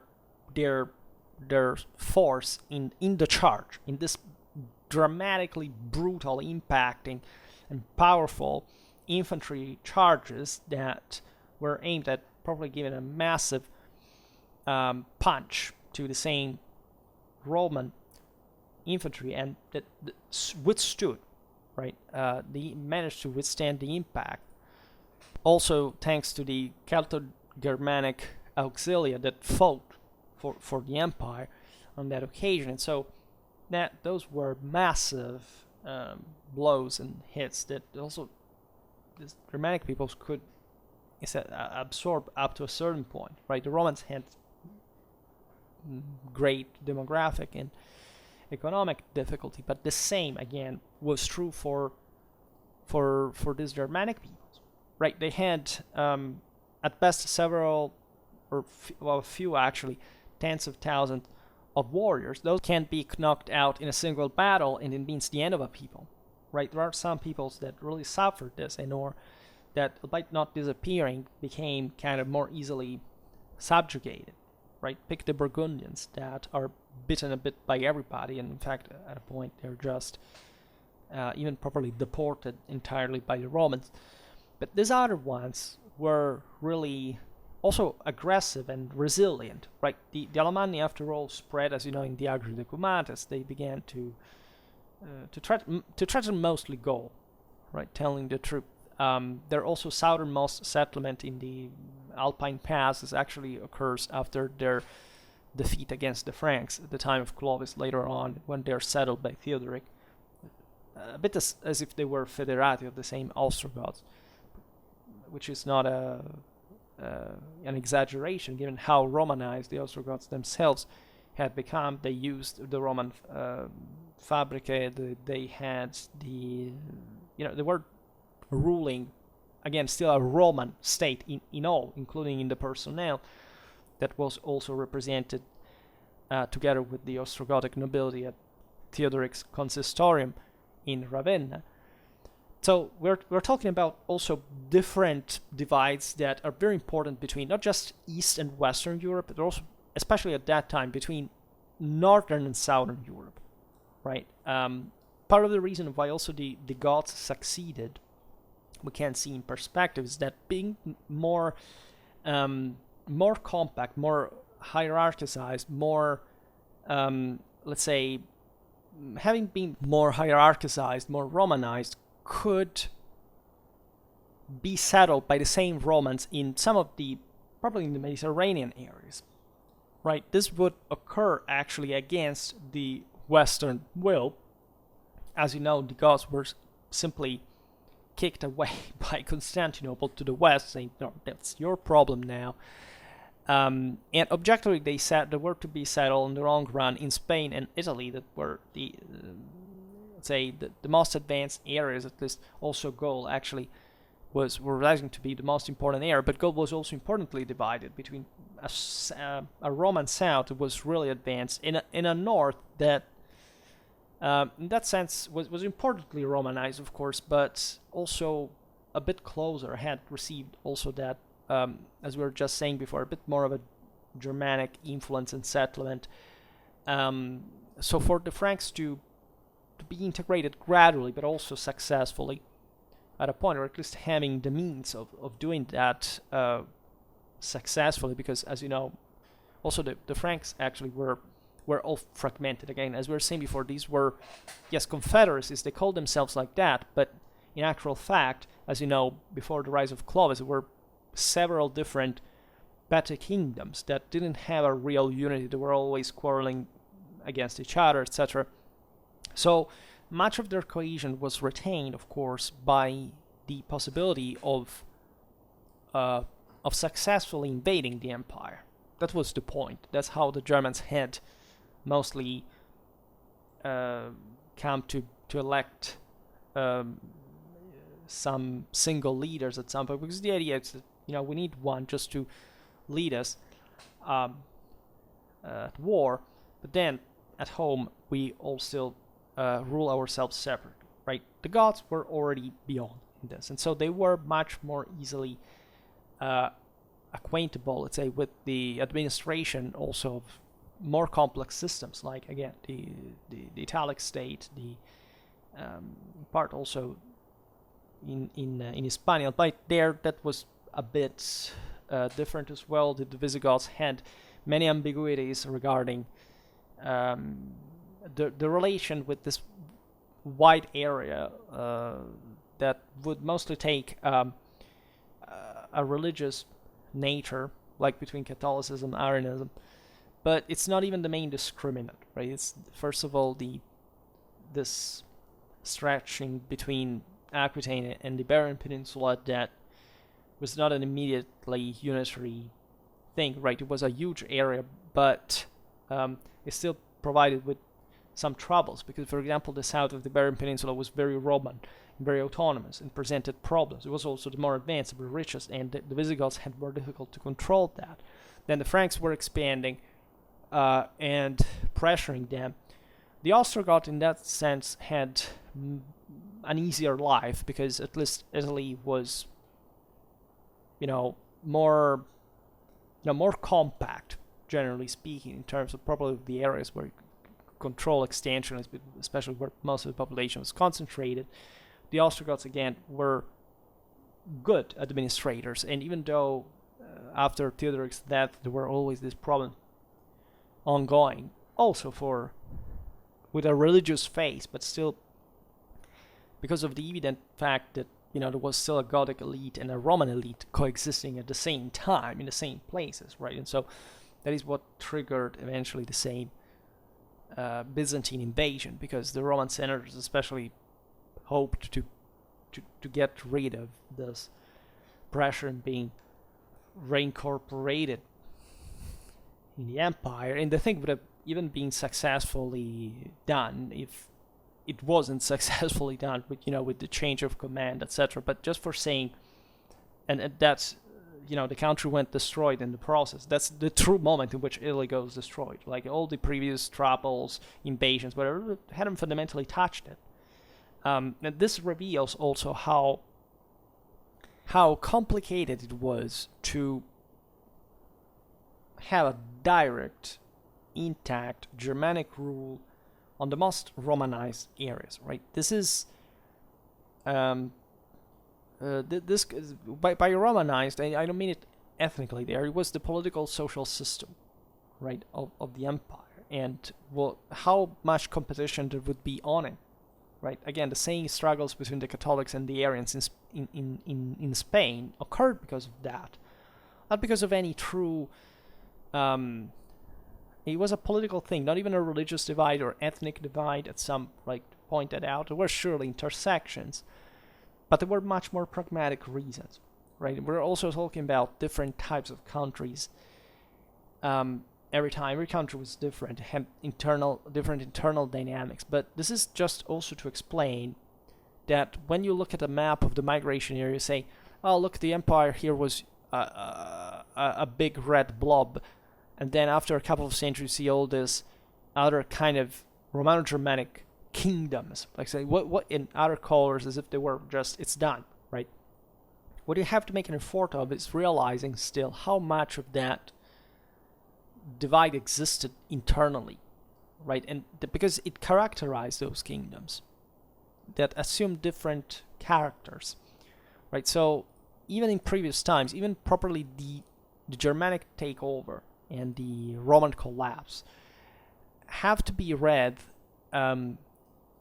S1: force in the charge, in this dramatically brutal, impacting, and powerful infantry charges that were aimed at probably giving a massive punch to the same Roman infantry, and that withstood, right? They managed to withstand the impact. Also, thanks to the Celto-Germanic auxilia that fought for the empire on that occasion, and so those were massive blows and hits that also the Germanic peoples could absorb up to a certain point, right? The Romans had great demographic and economic difficulty, but the same again was true for these Germanic peoples, right? They had at best several, or a few actually, tens of thousands of warriors. Those can't be knocked out in a single battle, and it means the end of a people, right? There are some peoples that really suffered this, or that, by not disappearing, became kind of more easily subjugated, right? Pick the Burgundians that are bitten a bit by everybody, and in fact, at a point, they're just even properly deported entirely by the Romans. But these other ones were really also aggressive and resilient, right? The Alamanni, after all, spread, as you know, in the Agri Decumantes. They began to threaten mostly Gaul, right? Telling the truth. Their also southernmost settlement in the Alpine passes actually occurs after their defeat against the Franks at the time of Clovis later on, when they're settled by Theodoric, a bit as if they were federati of the same Ostrogoths. which is not an exaggeration, given how Romanized the Ostrogoths themselves had become. They used the Roman fabricae. They had they were ruling, again, still a Roman state in all, including in the personnel that was also represented together with the Ostrogothic nobility at Theodoric's consistorium in Ravenna. So we're talking about also different divides that are very important between not just East and Western Europe, but also, especially at that time, between Northern and Southern Europe, right? Part of the reason why also the Goths succeeded, we can see in perspective, is that being more compact, more hierarchicized, more, let's say, having been more hierarchicized, more Romanized, could be settled by the same Romans in some of the, probably in the Mediterranean areas, right? This would occur actually against the Western will. As you know, the Goths were simply kicked away by Constantinople to the west, saying, no, that's your problem now. And objectively, they said they were to be settled in the long run in Spain and Italy, that were the the most advanced areas. At least also Gaul actually were rising to be the most important area, but Gaul was also importantly divided between a Roman south that was really advanced in a north that in that sense was importantly Romanized, of course, but also a bit closer, had received also that, as we were just saying before, a bit more of a Germanic influence and settlement. So for the Franks to be integrated gradually, but also successfully, at a point, or at least having the means of doing that successfully, because, as you know, also the Franks actually were all fragmented. Again, as we were saying before, these were, yes, confederacies, they called themselves like that, but in actual fact, as you know, before the rise of Clovis, there were several different petty kingdoms that didn't have a real unity. They were always quarreling against each other, etc. So much of their cohesion was retained, of course, by the possibility of successfully invading the empire. That was the point. That's how the Germans had mostly come to elect some single leaders at some point, because the idea is that we need one just to lead us at war, but then at home we all still rule ourselves separately, right? The Goths were already beyond this, and so they were much more easily acquaintable, let's say, with the administration also of more complex systems, like, again, the Italic state, the part also in Hispania, but there that was a bit different as well. The Visigoths had many ambiguities regarding the relation with this wide area that would mostly take a religious nature, like between Catholicism and Arianism, but it's not even the main discriminant, right? It's first of all this stretching between Aquitaine and the Iberian Peninsula that was not an immediately unitary thing, right? It was a huge area, but it still provided with some troubles, because, for example, the south of the Iberian Peninsula was very Roman, very autonomous, and presented problems. It was also the more advanced, the richest, and the Visigoths had more difficult to control that. Then the Franks were expanding and pressuring them. The Ostrogoths, in that sense, had an easier life, because at least Italy was, more compact, generally speaking, in terms of probably the areas where control extension, especially where most of the population was concentrated. The Ostrogoths, again, were good administrators, and even though after Theodoric's death there were always this problem ongoing, also with a religious phase, but still because of the evident fact that there was still a Gothic elite and a Roman elite coexisting at the same time in the same places, right? And so that is what triggered eventually the same Byzantine invasion, because the Roman senators especially hoped to get rid of this pressure in being reincorporated in the empire, and the thing would have even been successfully done if it wasn't successfully done with with the change of command, etc. But just for saying, and that's the country went destroyed in the process. That's the true moment in which Italy goes destroyed. Like all the previous troubles, invasions, whatever, hadn't fundamentally touched it. And this reveals also how complicated it was to have a direct, intact Germanic rule on the most Romanized areas, right? This is this by Romanized, I don't mean it ethnically. There, it was the political social system, right, of the empire, and how much competition there would be on it, right? Again, the same struggles between the Catholics and the Arians in Spain occurred because of that, not because of any true. It was a political thing, not even a religious divide or ethnic divide. At some pointed out, there were surely intersections, but there were much more pragmatic reasons, right? We're also talking about different types of countries. Every country was different, had different internal dynamics. But this is just also to explain that when you look at a map of the migration area, you say, "Oh, look, the empire here was a big red blob," and then after a couple of centuries, you see all this other kind of Romano-Germanic kingdoms, like say what in other colors, as if they were just it's done, right? What you have to make an effort of is realizing still how much of that divide existed internally, right? And because it characterized those kingdoms that assumed different characters, right? So even in previous times, even properly the Germanic takeover and the Roman collapse have to be read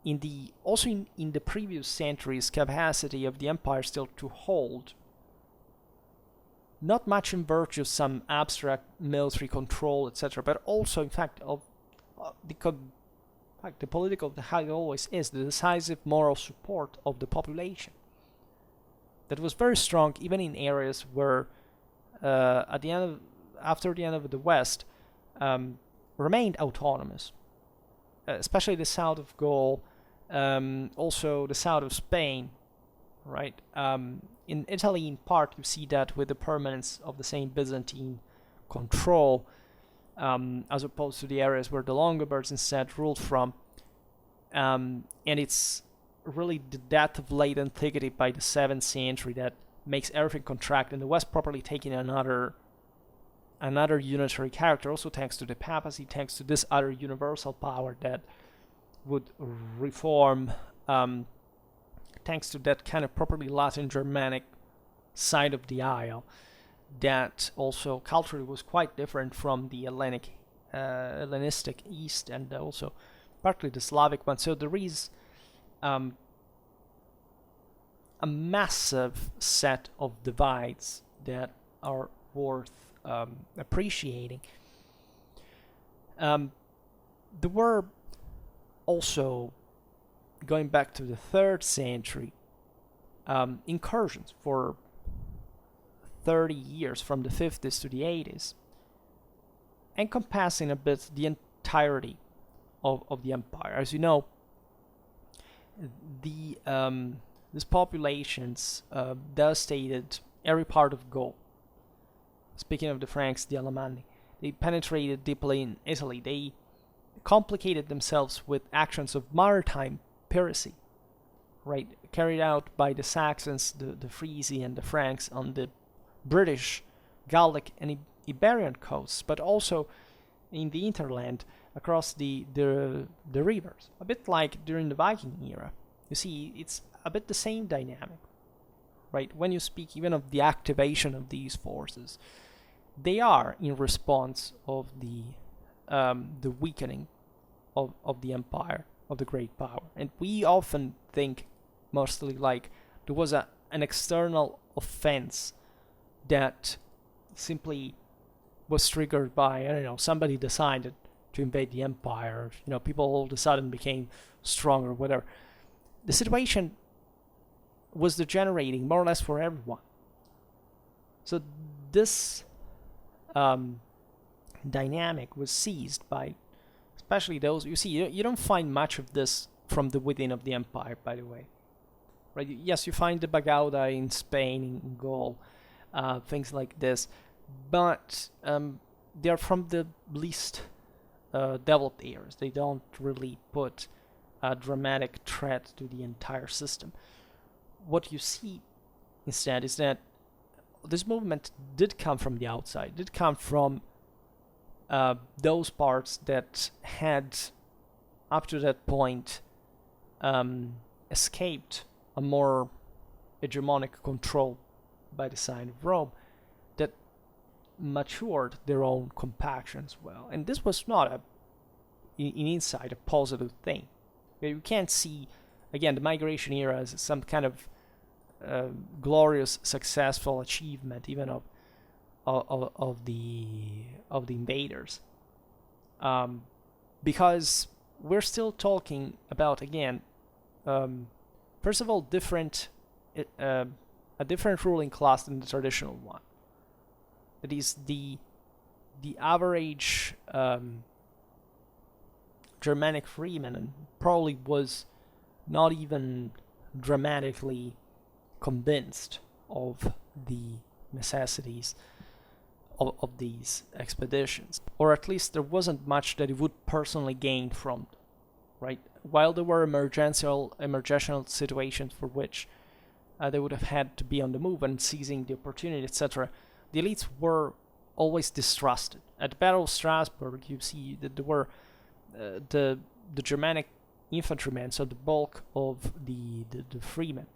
S1: in the previous centuries capacity of the empire still to hold, not much in virtue of some abstract military control, etc., but also in fact of the political, how it always is, the decisive moral support of the population that was very strong even in areas where after the end of the West remained autonomous, especially the south of Gaul, also the south of Spain, right? In Italy, in part, you see that with the permanence of the same Byzantine control, as opposed to the areas where the Longobards instead ruled from. And it's really the death of late antiquity by the 7th century that makes everything contract, and the West properly taking another unitary character, also thanks to the papacy, thanks to this other universal power that would reform, thanks to that kind of properly Latin Germanic side of the aisle that also culturally was quite different from the Hellenistic East and also partly the Slavic one. So there is a massive set of divides that are worth appreciating. There were also, going back to the 3rd century, incursions for 30 years from the 50s to the 80s, encompassing a bit the entirety of the empire. As you know, these populations devastated every part of Gaul. Speaking of the Franks, the Alamanni, they penetrated deeply in Italy. They complicated themselves with actions of maritime piracy, right, carried out by the Saxons, the Frisi, and the Franks on the British, Gallic, and Iberian coasts, but also in the hinterland across the rivers. A bit like during the Viking era. You see, it's a bit the same dynamic, right? When you speak even of the activation of these forces, they are in response of the weakening of the empire, of the great power. And we often think mostly like there was an external offense that simply was triggered by, I don't know, somebody decided to invade the empire, people all of a sudden became strong or whatever. The situation was degenerating more or less for everyone. So this dynamic was seized by especially those, you see, you don't find much of this from the within of the empire, by the way. Right? Yes, you find the Bagauda in Spain, in Gaul, things like this, but they're from the least developed areas. They don't really put a dramatic threat to the entire system. What you see instead is that this movement did come from the outside, did come from those parts that had, up to that point, escaped a more hegemonic control by the side of Rome, that matured their own compaction as well. And this was not in inside a positive thing. You can't see, again, the migration era as some kind of glorious, successful achievement, even of the invaders, because we're still talking about, again, first of all, a different ruling class than the traditional one. That is the average Germanic freeman, and probably was not even dramatically convinced of the necessities of these expeditions, or at least there wasn't much that he would personally gain from them, right? While there were emergential situations for which they would have had to be on the move and seizing the opportunity, etc., the elites were always distrusted. At the Battle of Strasbourg, you see that there were the Germanic infantrymen, so the bulk of the freemen,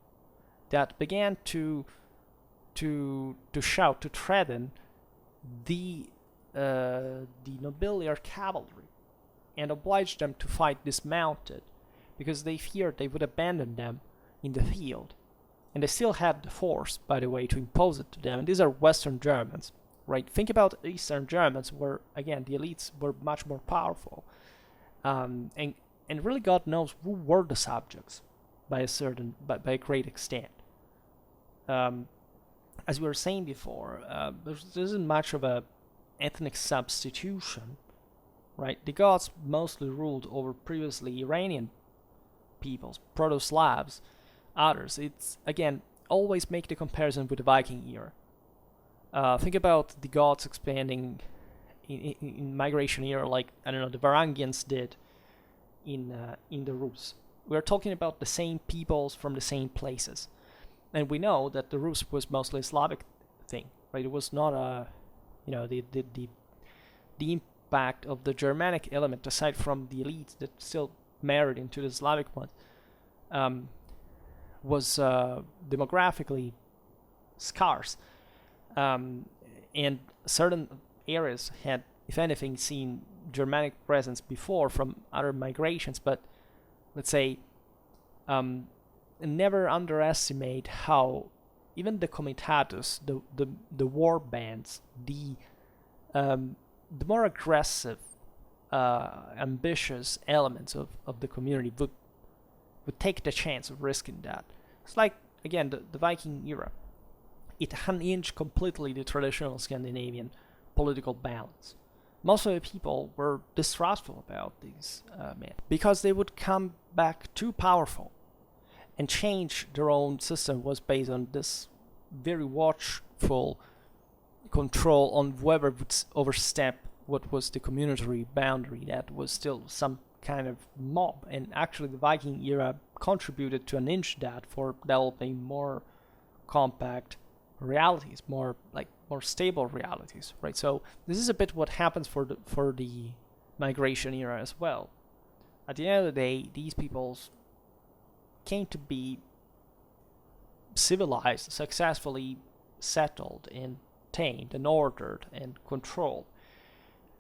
S1: that began to shout, to threaten the nobiliar cavalry, and obliged them to fight dismounted, because they feared they would abandon them in the field. And they still had the force, by the way, to impose it to them. And these are Western Germans, right? Think about Eastern Germans, where, again, the elites were much more powerful. And really, God knows who were the subjects by a great extent. As we were saying before, there isn't much of a ethnic substitution, right? The Goths mostly ruled over previously Iranian peoples, Proto-Slavs, others. It's, again, always make the comparison with the Viking era. Think about the Goths expanding in migration era, like, I don't know, the Varangians did in the Rus. We're talking about the same peoples from the same places. And we know that the Rus was mostly a Slavic thing, right? It was not the impact of the Germanic element, aside from the elites that still married into the Slavic one, was demographically scarce. And certain areas had, if anything, seen Germanic presence before from other migrations, but let's say never underestimate how even the comitatus, the war bands, the more aggressive, ambitious elements of the community would take the chance of risking that. It's like, again, the Viking era. It unhinged completely the traditional Scandinavian political balance. Most of the people were distrustful about these men, because they would come back too powerful, and change their own system was based on this very watchful control on whoever would overstep what was the communitary boundary that was still some kind of mob. And actually the Viking era contributed to unhinge that for developing more compact realities, more stable realities, right? So this is a bit what happens for the migration era as well. At the end of the day, these peoples came to be civilized, successfully settled and tamed and ordered and controlled,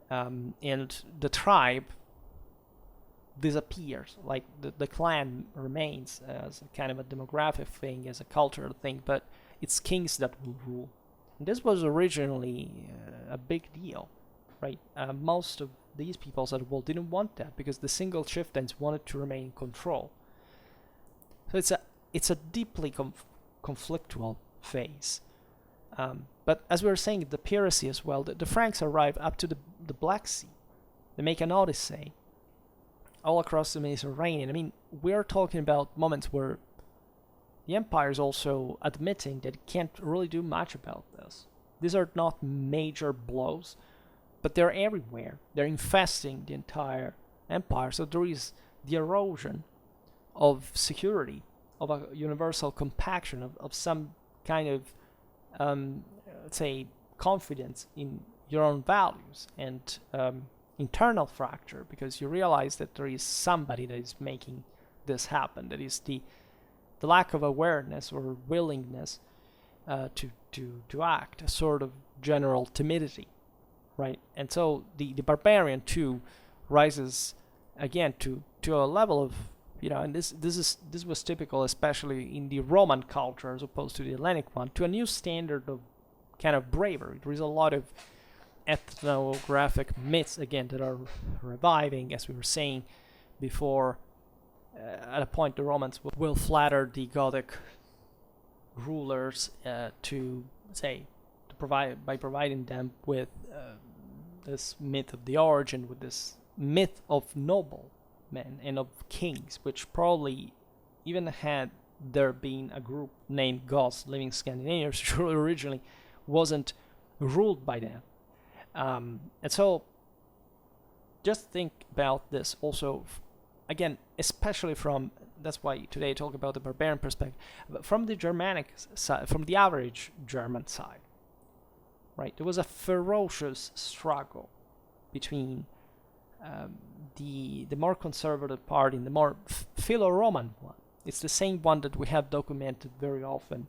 S1: and the tribe disappears. Like the clan remains as a kind of a demographic thing, as a cultural thing, but it's kings that will rule. And this was originally a big deal, right? Most of these peoples at the world didn't want that, because the single chieftains wanted to remain in control. So it's a deeply conflictual phase. But as we were saying, the piracy as well, the Franks arrive up to the Black Sea. They make an odyssey all across the Mediterranean. I mean, we're talking about moments where the empire is also admitting that it can't really do much about this. These are not major blows, but they're everywhere. They're infesting the entire empire. So there is the erosion of security, of a universal compaction, of some kind of, let's say, confidence in your own values, and internal fracture, because you realize that there is somebody that is making this happen. That is the lack of awareness or willingness to act, a sort of general timidity, right? And so the barbarian too rises again to a level of, and this was typical, especially in the Roman culture as opposed to the Hellenic one, to a new standard of kind of bravery. There is a lot of ethnographic myths again that are reviving, as we were saying before. At a point, the Romans will flatter the Gothic rulers by providing them with this myth of the origin, with this myth of noble men and of kings, which probably even had there been a group named Goths living in Scandinavia, which originally wasn't ruled by them. And so just think about this also, again, especially that's why today I talk about the barbarian perspective, but from the Germanic side, from the average German side, right? There was a ferocious struggle between the more conservative party and the more Philo-Roman one. It's the same one that we have documented very often,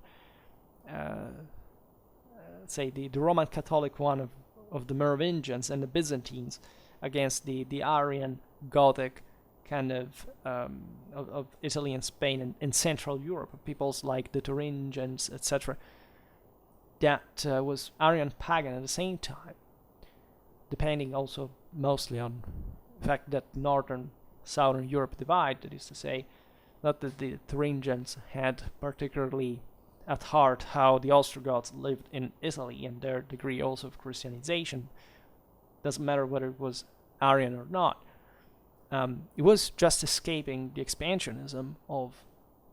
S1: say the Roman Catholic one of the Merovingians and the Byzantines against the Arian Gothic kind of Italy and Spain and Central Europe, peoples like the Thuringians, etc. That was Arian pagan at the same time, depending also mostly on the fact that Southern Europe divide, that is to say, not that the Thuringians had particularly at heart how the Ostrogoths lived in Italy and their degree also of Christianization. Doesn't matter whether it was Arian or not. It was just escaping the expansionism of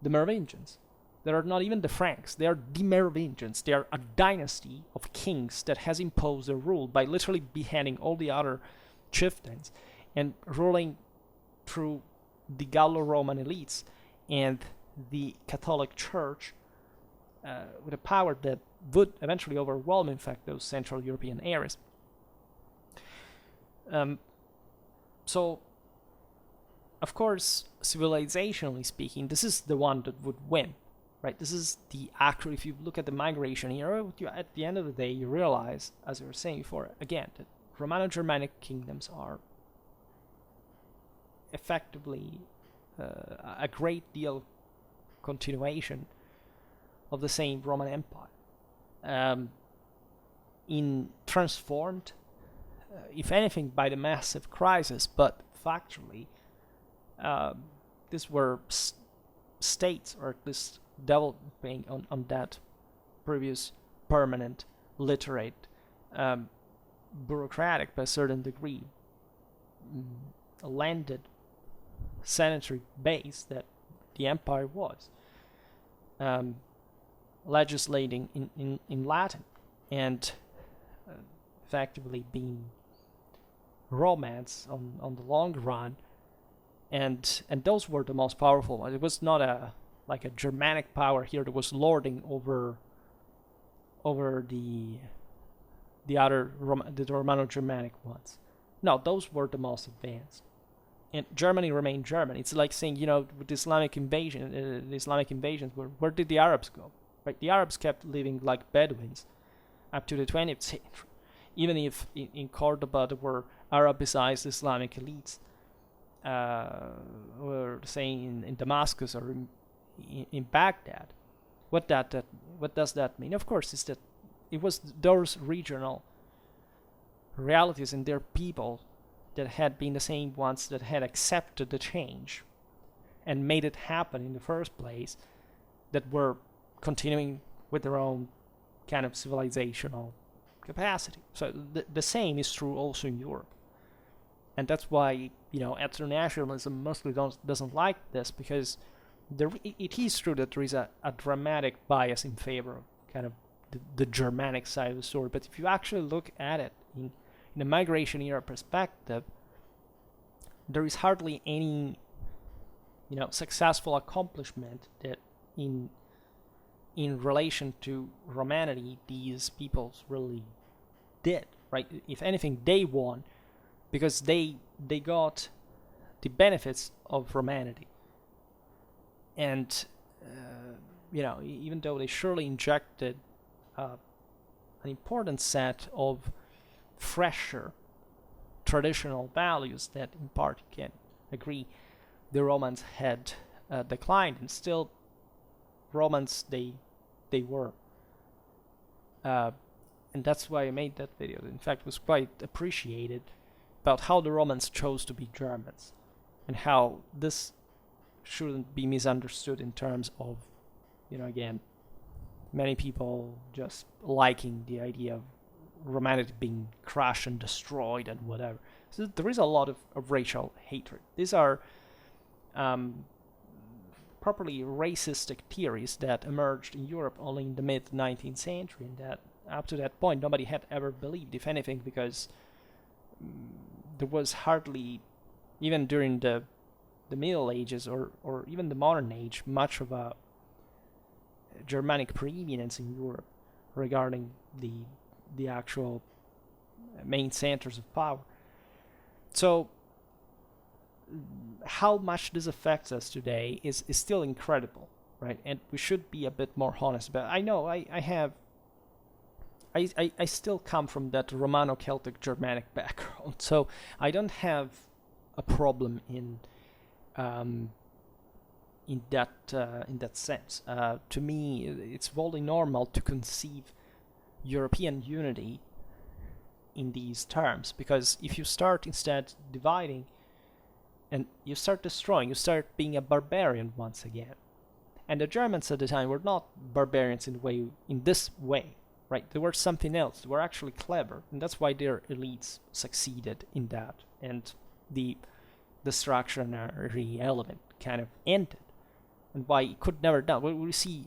S1: the Merovingians. They are not even the Franks, they are the Merovingians. They are a dynasty of kings that has imposed their rule by literally beheading all the other chieftains and ruling through the Gallo-Roman elites and the Catholic Church with a power that would eventually overwhelm, in fact, those Central European areas. So, of course, civilizationally speaking, this is the one that would win, right? This is the actual, if you look at the migration era, at the end of the day, you realize, as I was saying before, again, that Romano-Germanic kingdoms are effectively a great deal continuation of the same Roman Empire, transformed, if anything, by the massive crisis, but factually, these were states, or at least developing on that previous permanent, literate, bureaucratic, by a certain degree, landed sanitary base that the empire was, legislating in Latin and effectively being Romance on the long run, and those were the most powerful ones. It was not a Germanic power here that was lording over the other the Romano-Germanic ones. No, those were the most advanced. And Germany remained German. It's like saying, with the Islamic invasion, the Islamic invasions, where did the Arabs go? Right, the Arabs kept living like Bedouins up to the 20th century. Even if in Cordoba there were Arabicized Islamic elites, or saying in Damascus or in Baghdad, what does that mean? Of course, is that it was those regional realities and their people that had been the same ones that had accepted the change and made it happen in the first place, that were continuing with their own kind of civilizational capacity. So the same is true also in Europe. And that's why, ethno-nationalism mostly doesn't like this, because it is true that there is a dramatic bias in favor of kind of the Germanic side of the story. But if you actually look at it in a migration era perspective, there is hardly any, successful accomplishment that in relation to Romanity these peoples really did, right? If anything, they won because they got the benefits of Romanity. And, even though they surely injected an important set of fresher traditional values that in part you can agree the Romans had declined, and still Romans they were. And that's why I made that video. In fact, it was quite appreciated about how the Romans chose to be Germans, and how this shouldn't be misunderstood in terms of, again, many people just liking the idea of Romanity being crushed and destroyed and whatever. So there is a lot of racial hatred. These are properly racistic theories that emerged in Europe only in the mid-19th century, and that up to that point nobody had ever believed, if anything, because there was hardly, even during the Middle Ages or even the modern age, much of a Germanic preeminence in Europe regarding the actual main centers of power. So how much this affects us today is still incredible, right? And we should be a bit more honest about it. I know I still come from that Romano-Celtic Germanic background, so I don't have a problem in that sense. To me, it's wholly normal to conceive European unity in these terms, because if you start instead dividing and you start destroying, you start being a barbarian once again. And the Germans at the time were not barbarians in this way, right? They were something else. They were actually clever, and that's why their elites succeeded in that, and the destructionary element kind of ended, and why it could never done. When we see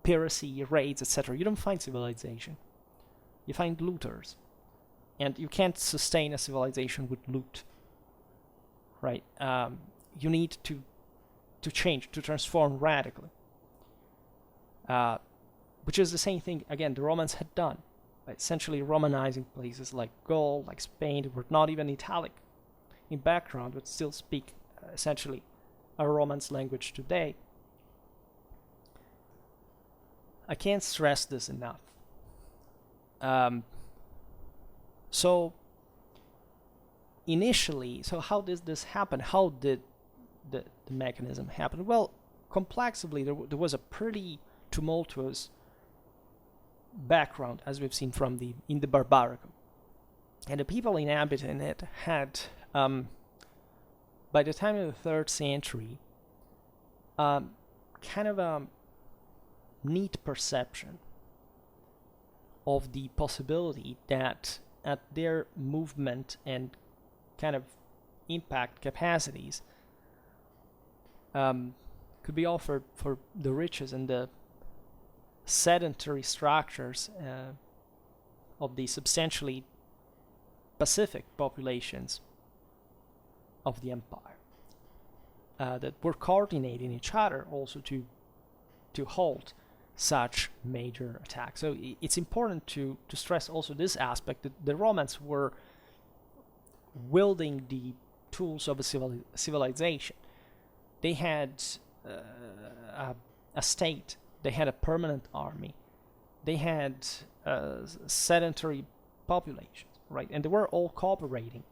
S1: piracy, raids, etc., you don't find civilization. You find looters, and you can't sustain a civilization with loot, right? You need to change, to transform radically, which is the same thing, again, the Romans had done, by essentially Romanizing places like Gaul, like Spain, that were not even Italic in background, but still speak essentially a Romance language today. I can't stress this enough. So initially, how did this happen? How did the mechanism happen? Well, complexively, there was a pretty tumultuous background, as we've seen in the Barbaricum. And the people inhabiting it had, by the time of the 3rd century, kind of a neat perception of the possibility that at their movement and kind of impact capacities could be offered for the riches and the sedentary structures of the substantially Pacific populations of the empire that were coordinating each other also to halt such major attacks. So it's important to stress also this aspect, that the Romans were wielding the tools of a civilization. They had a state, they had a permanent army, they had sedentary populations, right? And they were all cooperating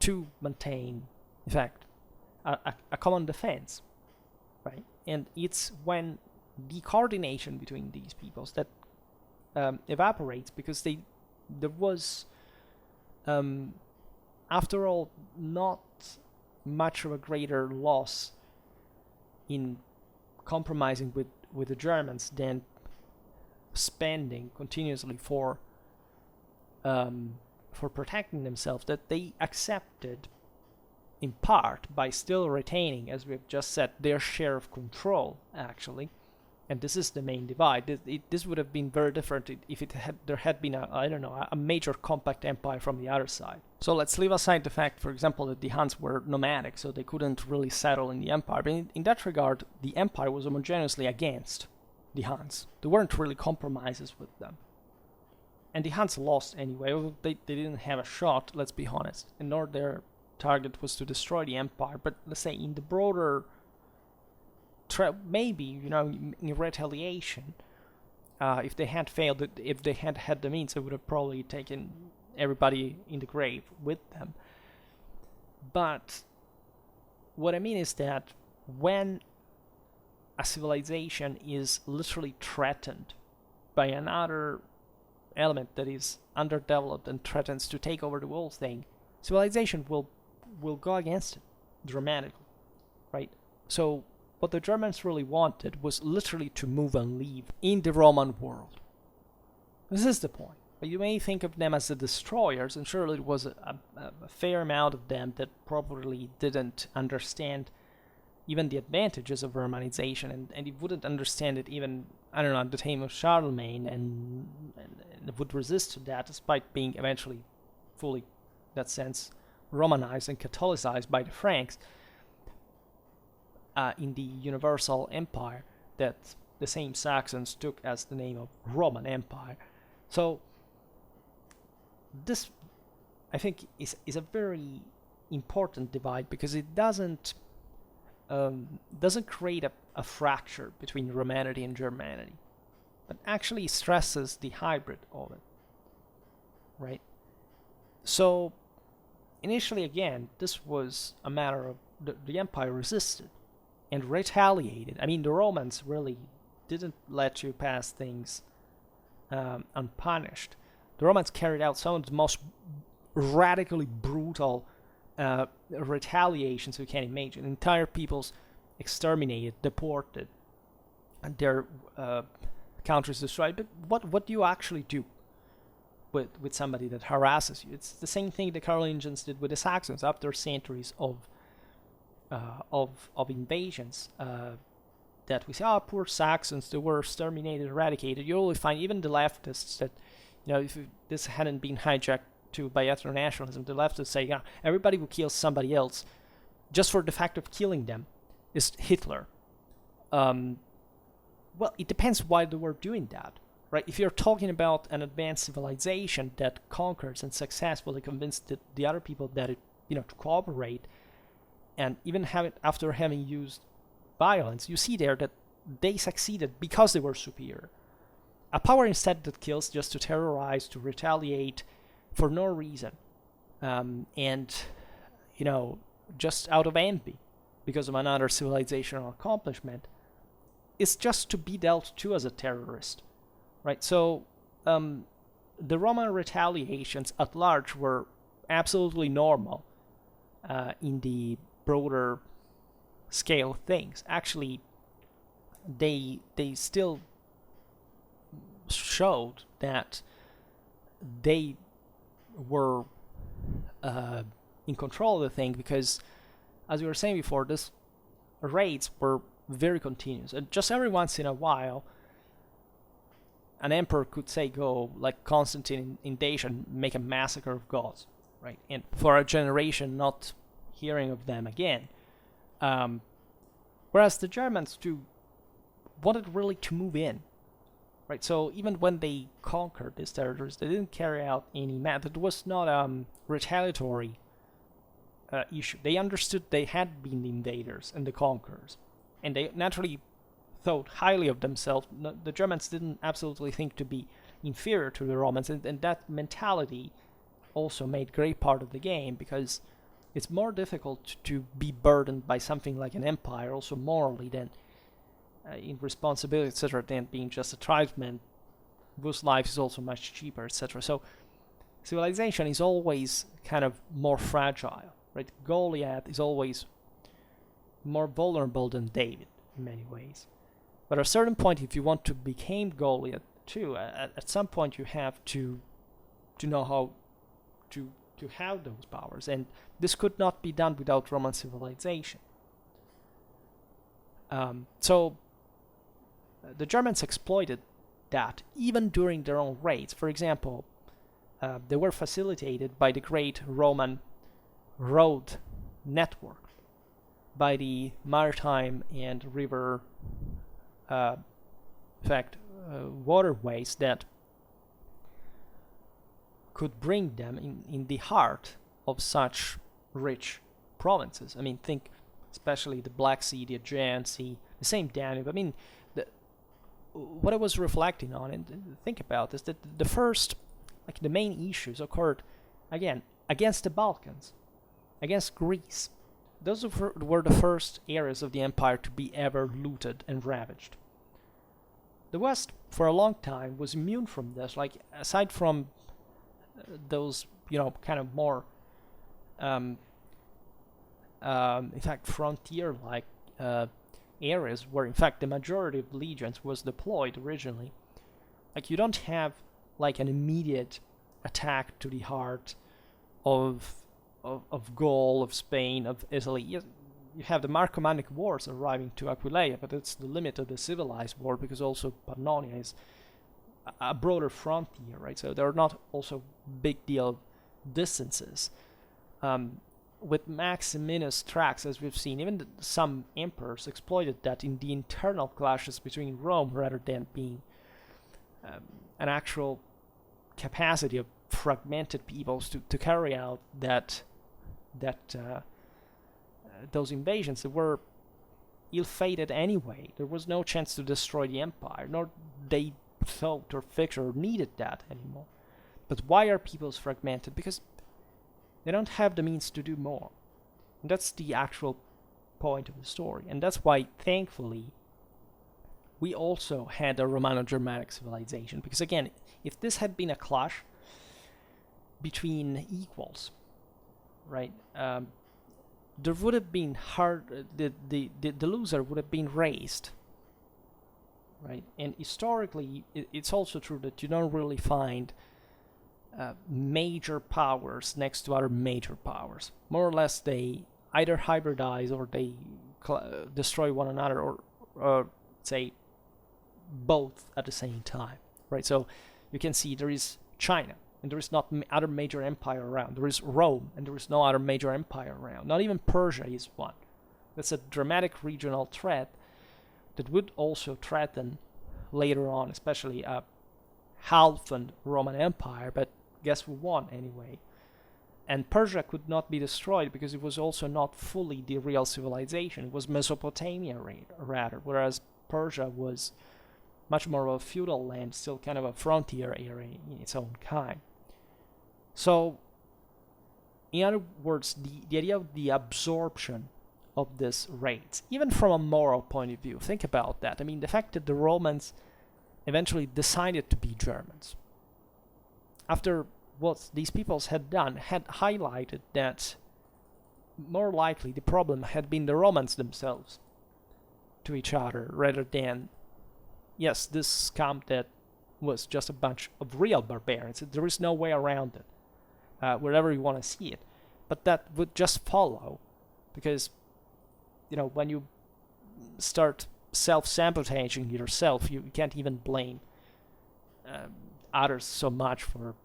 S1: to maintain, in fact, a common defense, right? And it's when the coordination between these peoples that evaporates, because there was, after all, not much of a greater loss in compromising with the Germans than spending continuously for protecting themselves, that they accepted in part by still retaining, as we've just said, their share of control, actually. And this is the main divide. This would have been very different if there had been a major compact empire from the other side. So let's leave aside the fact, for example, that the Huns were nomadic, so they couldn't really settle in the empire. But in that regard, the empire was homogeneously against the Huns. There weren't really compromises with them. And the Huns lost anyway. They didn't have a shot, let's be honest. And nor their target was to destroy the empire. But let's say in the broader... maybe, in retaliation, if they had failed, if they had had the means, they would have probably taken everybody in the grave with them. But what I mean is that when a civilization is literally threatened by another element that is underdeveloped and threatens to take over the whole thing, civilization will go against it dramatically, right? So what the Germans really wanted was literally to move and leave in the Roman world. This is the point. You may think of them as the destroyers, and surely there was a fair amount of them that probably didn't understand even the advantages of Romanization, and you wouldn't understand it even, at the time of Charlemagne, and would resist to that, despite being eventually fully, in that sense, Romanized and Catholicized by the Franks in the Universal Empire that the same Saxons took as the name of Roman Empire. So this, I think, is a very important divide, because it doesn't create a fracture between Romanity and Germanity, but actually stresses the hybrid of it, right? So initially, again, this was a matter of the empire resisted and retaliated. I mean, the Romans really didn't let you pass things unpunished. The Romans carried out some of the most radically brutal retaliations you can imagine. Entire peoples exterminated, deported, and their countries destroyed. But what do you actually do with somebody that harasses you? It's the same thing the Carolingians did with the Saxons after centuries of invasions. That we say, poor Saxons, they were exterminated, eradicated. You only find even the leftists that, if this hadn't been hijacked by ethno-nationalism, the leftists say, everybody who kills somebody else, just for the fact of killing them, is Hitler. Well, it depends why they were doing that, right? If you're talking about an advanced civilization that conquers and successfully convinced the other people that to cooperate, and even after having used violence, you see there that they succeeded because they were superior. A power instead that kills just to terrorize, to retaliate for no reason, and just out of envy because of another civilizational accomplishment, is just to be dealt to as a terrorist, right? So the Roman retaliations at large were absolutely normal in the broader scale of things. Actually, they still showed that they were in control of the thing, because, as we were saying before, these raids were very continuous, and just every once in a while an emperor could go like Constantine in Dacia, make a massacre of Goths, right? And for a generation not hearing of them again. Whereas the Germans wanted really to move in, right? So even when they conquered these territories, they didn't carry out any it was not a retaliatory issue. They understood they had been the invaders and the conquerors, and they naturally thought highly of themselves. The Germans didn't absolutely think to be inferior to the Romans, and that mentality also made great part of the game, because it's more difficult to be burdened by something like an empire, also morally, than in responsibility, etc., than being just a tribesman whose life is also much cheaper, etc. So civilization is always kind of more fragile, right? Goliath is always more vulnerable than David in many ways. But at a certain point, if you want to become Goliath, too. At some point, you have to know how to have those powers, and this could not be done without Roman civilization. So the Germans exploited that even during their own raids. For example, they were facilitated by the great Roman road network, by the maritime and river, waterways that could bring them in the heart of such rich provinces. I mean, think especially the Black Sea, the Aegean Sea, the same Danube. I mean, what I was reflecting on and think about is that the first, like the main issues occurred, again, against the Balkans, against Greece. Those were the first areas of the empire to be ever looted and ravaged. The West, for a long time, was immune from this. Like, aside from those, kind of more, in fact, frontier-like areas where, in fact, the majority of legions was deployed originally. Like, you don't have, like, an immediate attack to the heart of Gaul, of Spain, of Italy. You have the Marcomannic Wars arriving to Aquileia, but it's the limit of the civilized war, because also Pannonia is a broader frontier, right? So there are not also big deal distances. With Maximinus' tracts, as we've seen, even some emperors exploited that in the internal clashes between Rome, rather than being an actual capacity of fragmented peoples to carry out those invasions that were ill-fated anyway. There was no chance to destroy the empire, nor they thought or figured or needed that anymore. But why are peoples fragmented? Because they don't have the means to do more. And that's the actual point of the story. And that's why, thankfully, we also had a Romano-Germanic civilization. Because again, if this had been a clash between equals, right, there would have been the loser would have been raised, right? And historically, it's also true that you don't really find major powers next to other major powers. More or less, they either hybridize or they destroy one another, or say both at the same time, right? So you can see there is China, and there is not other major empire around. There is Rome, and there is no other major empire around. Not even Persia is one. That's a dramatic regional threat that would also threaten later on, especially a half-and Roman Empire, but guess who won anyway? And Persia could not be destroyed because it was also not fully the real civilization. It was Mesopotamia rather, whereas Persia was much more of a feudal land, still kind of a frontier area in its own kind. So, in other words, the idea of the absorption of this race, even from a moral point of view, think about that. I mean, the fact that the Romans eventually decided to be Germans, after what these peoples had done, had highlighted that more likely the problem had been the Romans themselves to each other, rather than, yes, this scum that was just a bunch of real barbarians. There is no way around it, wherever you want to see it. But that would just follow, because, when you start self-sabotaging yourself, you can't even blame others so much for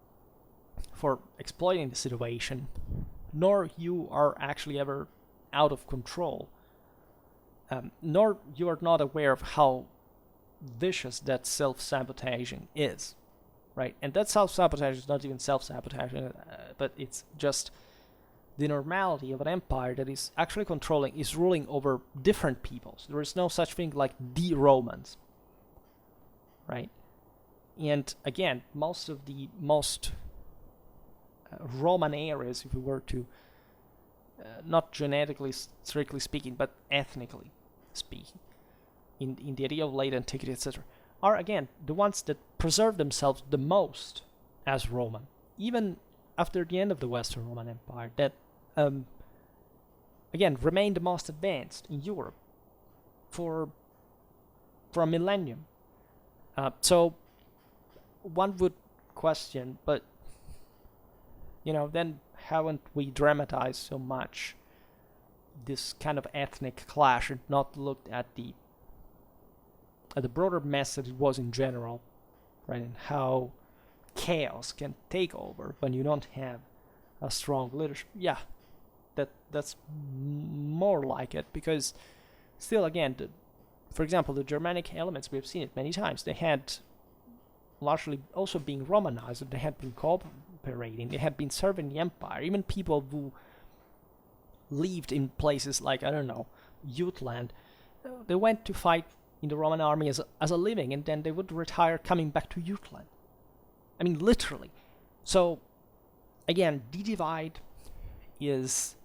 S1: exploiting the situation, nor you are actually ever out of control, nor you are not aware of how vicious that self-sabotaging is, right? And that self-sabotage is not even self-sabotaging, but it's just the normality of an empire that is actually is ruling over different peoples. There is no such thing like the Romans, right? And again, most of the Roman areas, if we were to, not genetically strictly speaking, but ethnically speaking, in the idea of late antiquity, etc., are again the ones that preserve themselves the most as Roman, even after the end of the Western Roman Empire, that again remain the most advanced in Europe for a millennium. So one would question, but then haven't we dramatized so much this kind of ethnic clash and not looked at the broader mess that it was in general, right? And how chaos can take over when you don't have a strong leadership. Yeah, that's more like it, because still, again, for example, the Germanic elements, we have seen it many times, they had largely also been Romanized, they had been cooperating, they had been serving the empire. Even people who lived in places like, I don't know, Jutland, they went to fight in the Roman army as a living, and then they would retire coming back to Jutland. I mean, literally. So, again, the divide exists.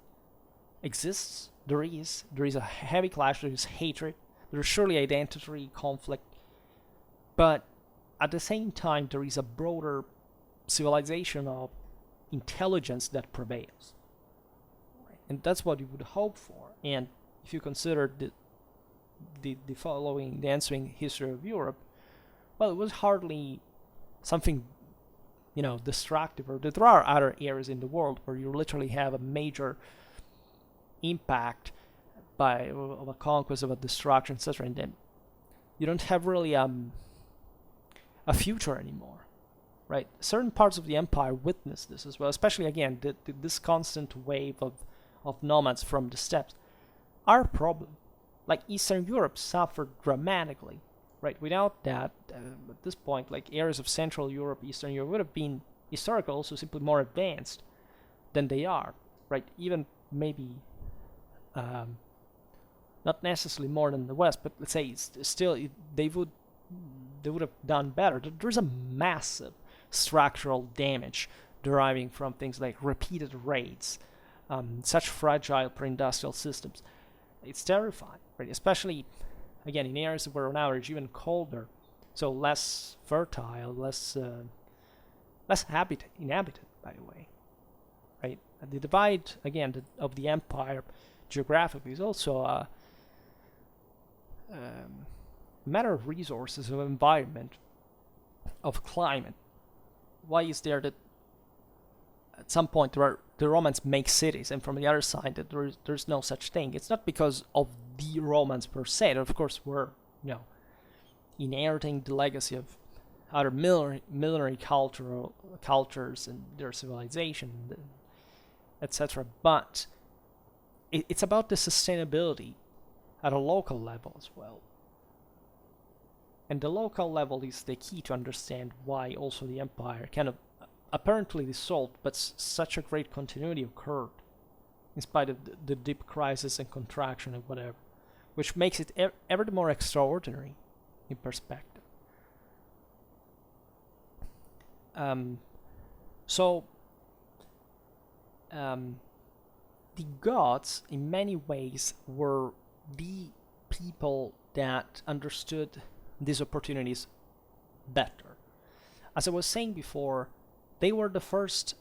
S1: There is a heavy clash, there is hatred, there is surely identity conflict, but at the same time, there is a broader civilizational intelligence that prevails. And that's what you would hope for. And if you consider the ensuing history of Europe, well, it was hardly something, destructive, or that there are other areas in the world where you literally have a major impact of a conquest, of a destruction, etc. And then you don't have really a future anymore, right? Certain parts of the empire witness this as well, especially, again, this constant wave of nomads from the steppes. Our problem, like Eastern Europe, suffered dramatically, right? Without that, at this point, like areas of Central Europe, Eastern Europe would have been historically also simply more advanced than they are, right? Even maybe not necessarily more than the West, but let's say they would have done better. There's a massive structural damage deriving from things like repeated raids, such fragile pre-industrial systems. It's terrifying, right? Especially, again, in areas where on average even colder, so less fertile, less inhabited, by the way, right? The divide, again, of the empire geographically is also a matter of resources, of environment, of climate. Why is there that at some point the Romans make cities, and from the other side that there's no such thing? It's not because of the Romans per se. Of course, we're inheriting the legacy of other military cultures and their civilization, etc. But it's about the sustainability at a local level as well. And the local level is the key to understand why also the empire kind of apparently dissolved, but such a great continuity occurred in spite of the deep crisis and contraction and whatever, which makes it ever the more extraordinary in perspective. The Goths, in many ways, were the people that understood these opportunities better. As I was saying before, they were the first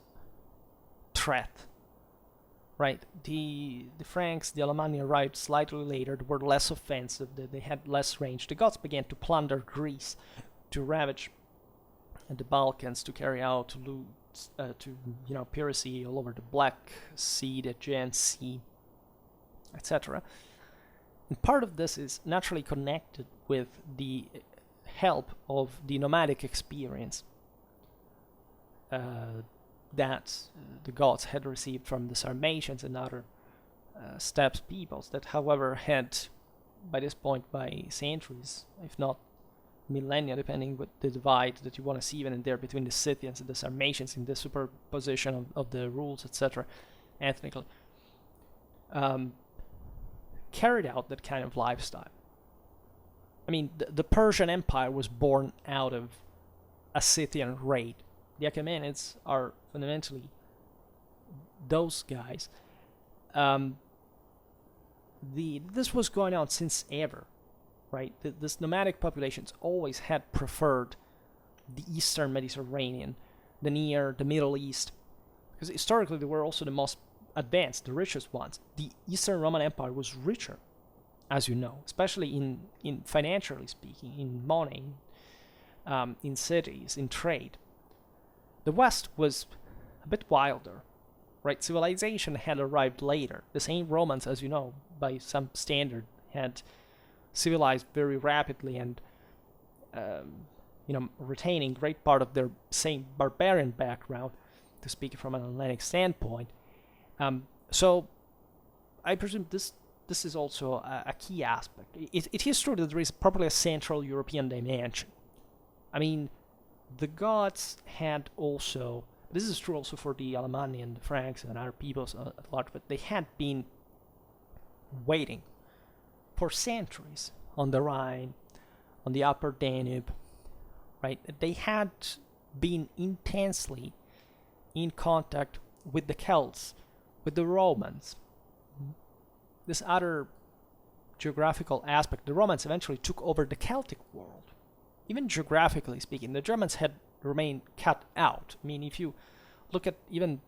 S1: threat, right? The Franks, the Alamanni arrived slightly later. They were less offensive. They had less range. The Goths began to plunder Greece, to ravage the Balkans, to carry out piracy all over the Black Sea, the Aegean Sea, etc. And part of this is naturally connected with the help of the nomadic experience that the Goths had received from the Sarmatians and other steppe peoples that, however, had, by this point, by centuries, if not millennia, depending what the divide that you want to see even in there between the Scythians and the Sarmatians in the superposition of the rules, etc., ethnically, carried out that kind of lifestyle. I mean, the Persian Empire was born out of a Scythian raid. The Achaemenids are fundamentally those guys. This was going on since ever, right? This nomadic populations always had preferred the Eastern Mediterranean, the Middle East, because historically they were also the most advanced, the richest ones. The Eastern Roman Empire was richer, as you know, especially in financially speaking, in money, in cities, in trade. The West was a bit wilder, right? Civilization had arrived later. The same Romans, as you know, by some standard, had civilized very rapidly and, retaining great part of their same barbarian background, to speak from an Hellenic standpoint. So I presume this is also a key aspect. It is true that there is probably a Central European dimension. I mean, the Goths had also, this is true also for the Alamanni and the Franks and other peoples at large, but they had been waiting for centuries on the Rhine, on the upper Danube, right? They had been intensely in contact with the Celts, with the Romans. This other geographical aspect, the Romans eventually took over the Celtic world. Even geographically speaking, the Germans had remained cut out. I mean, if you look at even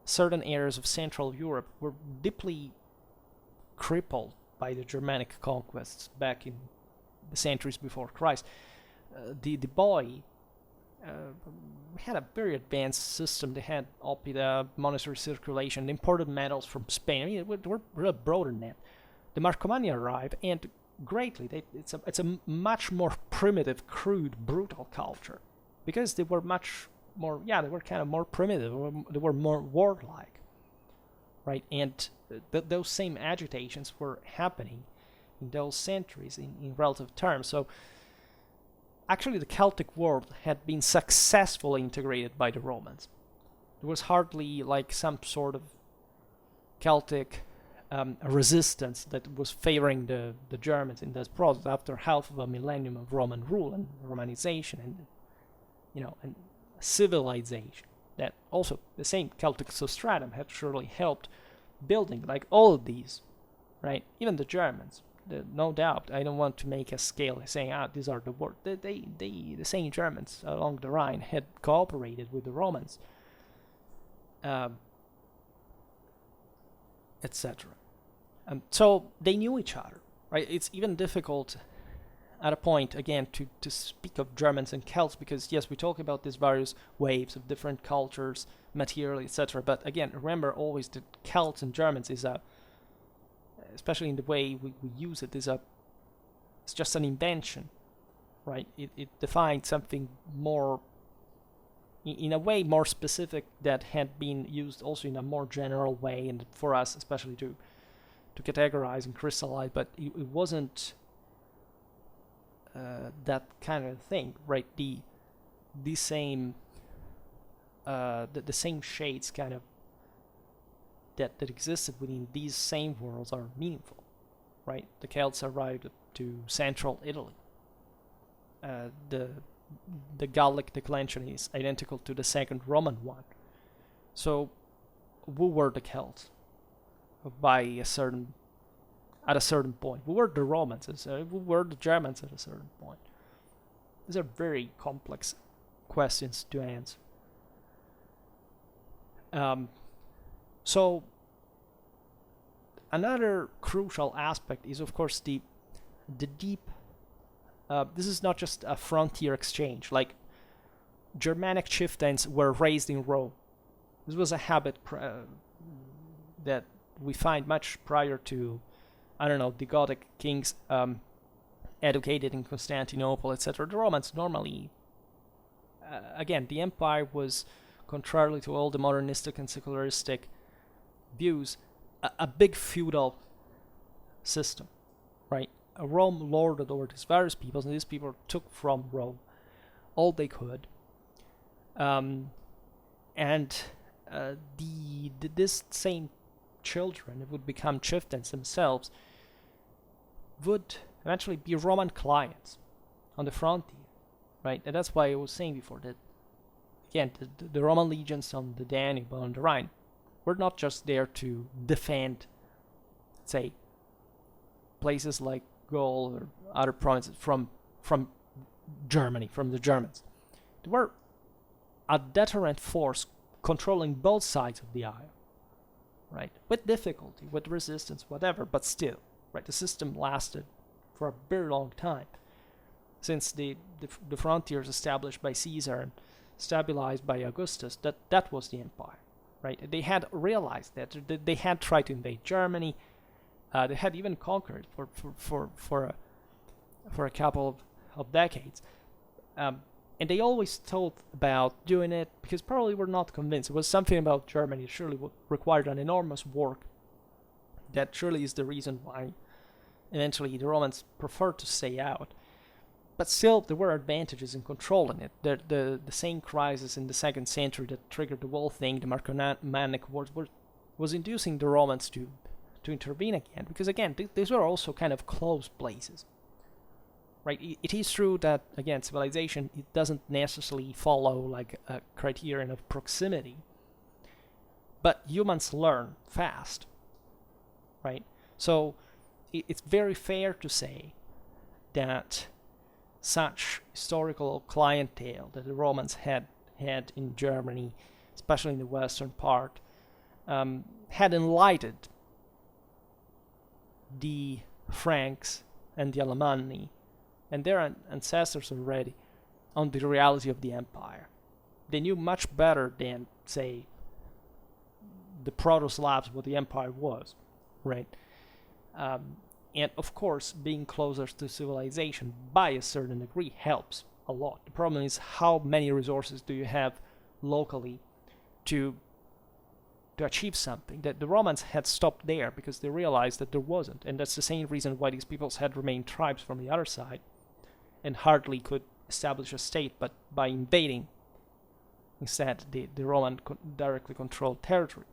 S1: certain areas of Central Europe were deeply crippled by the Germanic conquests back in the centuries before Christ. The boy had a very advanced system. They had oppida, monetary circulation, they imported metals from Spain. I mean, we're really broader than that. The Marcomanni arrive, and greatly, it's a much more primitive, crude, brutal culture, because they were much more, they were kind of more primitive, they were more warlike, right? And those same agitations were happening in those centuries in relative terms. So actually the Celtic world had been successfully integrated by the Romans. There was hardly like some sort of Celtic resistance that was favoring the Germans in this process after half of a millennium of Roman rule and Romanization and civilization. That also the same Celtic substratum had surely helped building like all of these, right? Even the Germans, no doubt. I don't want to make a scale saying these are the worst. The same Germans along the Rhine had cooperated with the Romans, etc. So they knew each other, right? It's even difficult at a point, again, to speak of Germans and Celts, because yes, we talk about these various waves of different cultures, material, etc. But again, remember always that Celts and Germans is especially in the way we use it, it's just an invention, right? It defines something more, in a way more specific, that had been used also in a more general way, and for us especially to categorize and crystallize, but it wasn't that kind of thing, right? The same the same shades kind of that existed within these same worlds are meaningful, right? The Celts arrived to central Italy. The Gallic declension is identical to the second Roman one. So, who were the Celts? At a certain point, who were the Romans? Who were the Germans at a certain point? These are very complex questions to answer. So another crucial aspect is, of course, the deep. This is not just a frontier exchange. Like Germanic chieftains were raised in Rome. This was a habit that we find much prior to, the Gothic kings educated in Constantinople, etc. The Romans normally, again, the empire was, contrarily to all the modernistic and secularistic views, a big feudal system, right? Rome lorded over these various peoples, and these people took from Rome all they could. This same children that would become chieftains themselves would eventually be Roman clients on the frontier, right? And that's why I was saying before that, again, the Roman legions on the Danube, on the Rhine, were not just there to defend, say, places like Gaul or other provinces from Germany, from the Germans. They were a deterrent force controlling both sides of the aisle, right? With difficulty, with resistance, whatever, but still, right? The system lasted for a very long time. since the frontiers established by Caesar and stabilized by Augustus, that was the empire, right? They had realized that they had tried to invade Germany. They had even conquered for a couple of decades. And they always thought about doing it because probably were not convinced. It was something about Germany that surely required an enormous work. That surely is the reason why eventually the Romans preferred to stay out. But still, there were advantages in controlling it. The same crisis in the 2nd century that triggered the whole thing, the Marcomannic Wars, was inducing the Romans to intervene again. Because again, these were also kind of closed places. Right? It is true that, again, civilization, it doesn't necessarily follow like a criterion of proximity. But humans learn fast. Right? So it's very fair to say that such historical clientele that the Romans had in Germany, especially in the western part, had enlightened the Franks and the Alamanni and their ancestors already on the reality of the empire. They knew much better than, say, the Proto-Slavs what the empire was, right? And of course, being closer to civilization by a certain degree helps a lot. The problem is how many resources do you have locally to achieve something. That the Romans had stopped there because they realized that there wasn't. And that's the same reason why these peoples had remained tribes from the other side and hardly could establish a state, but by invading instead the Roman directly controlled territory.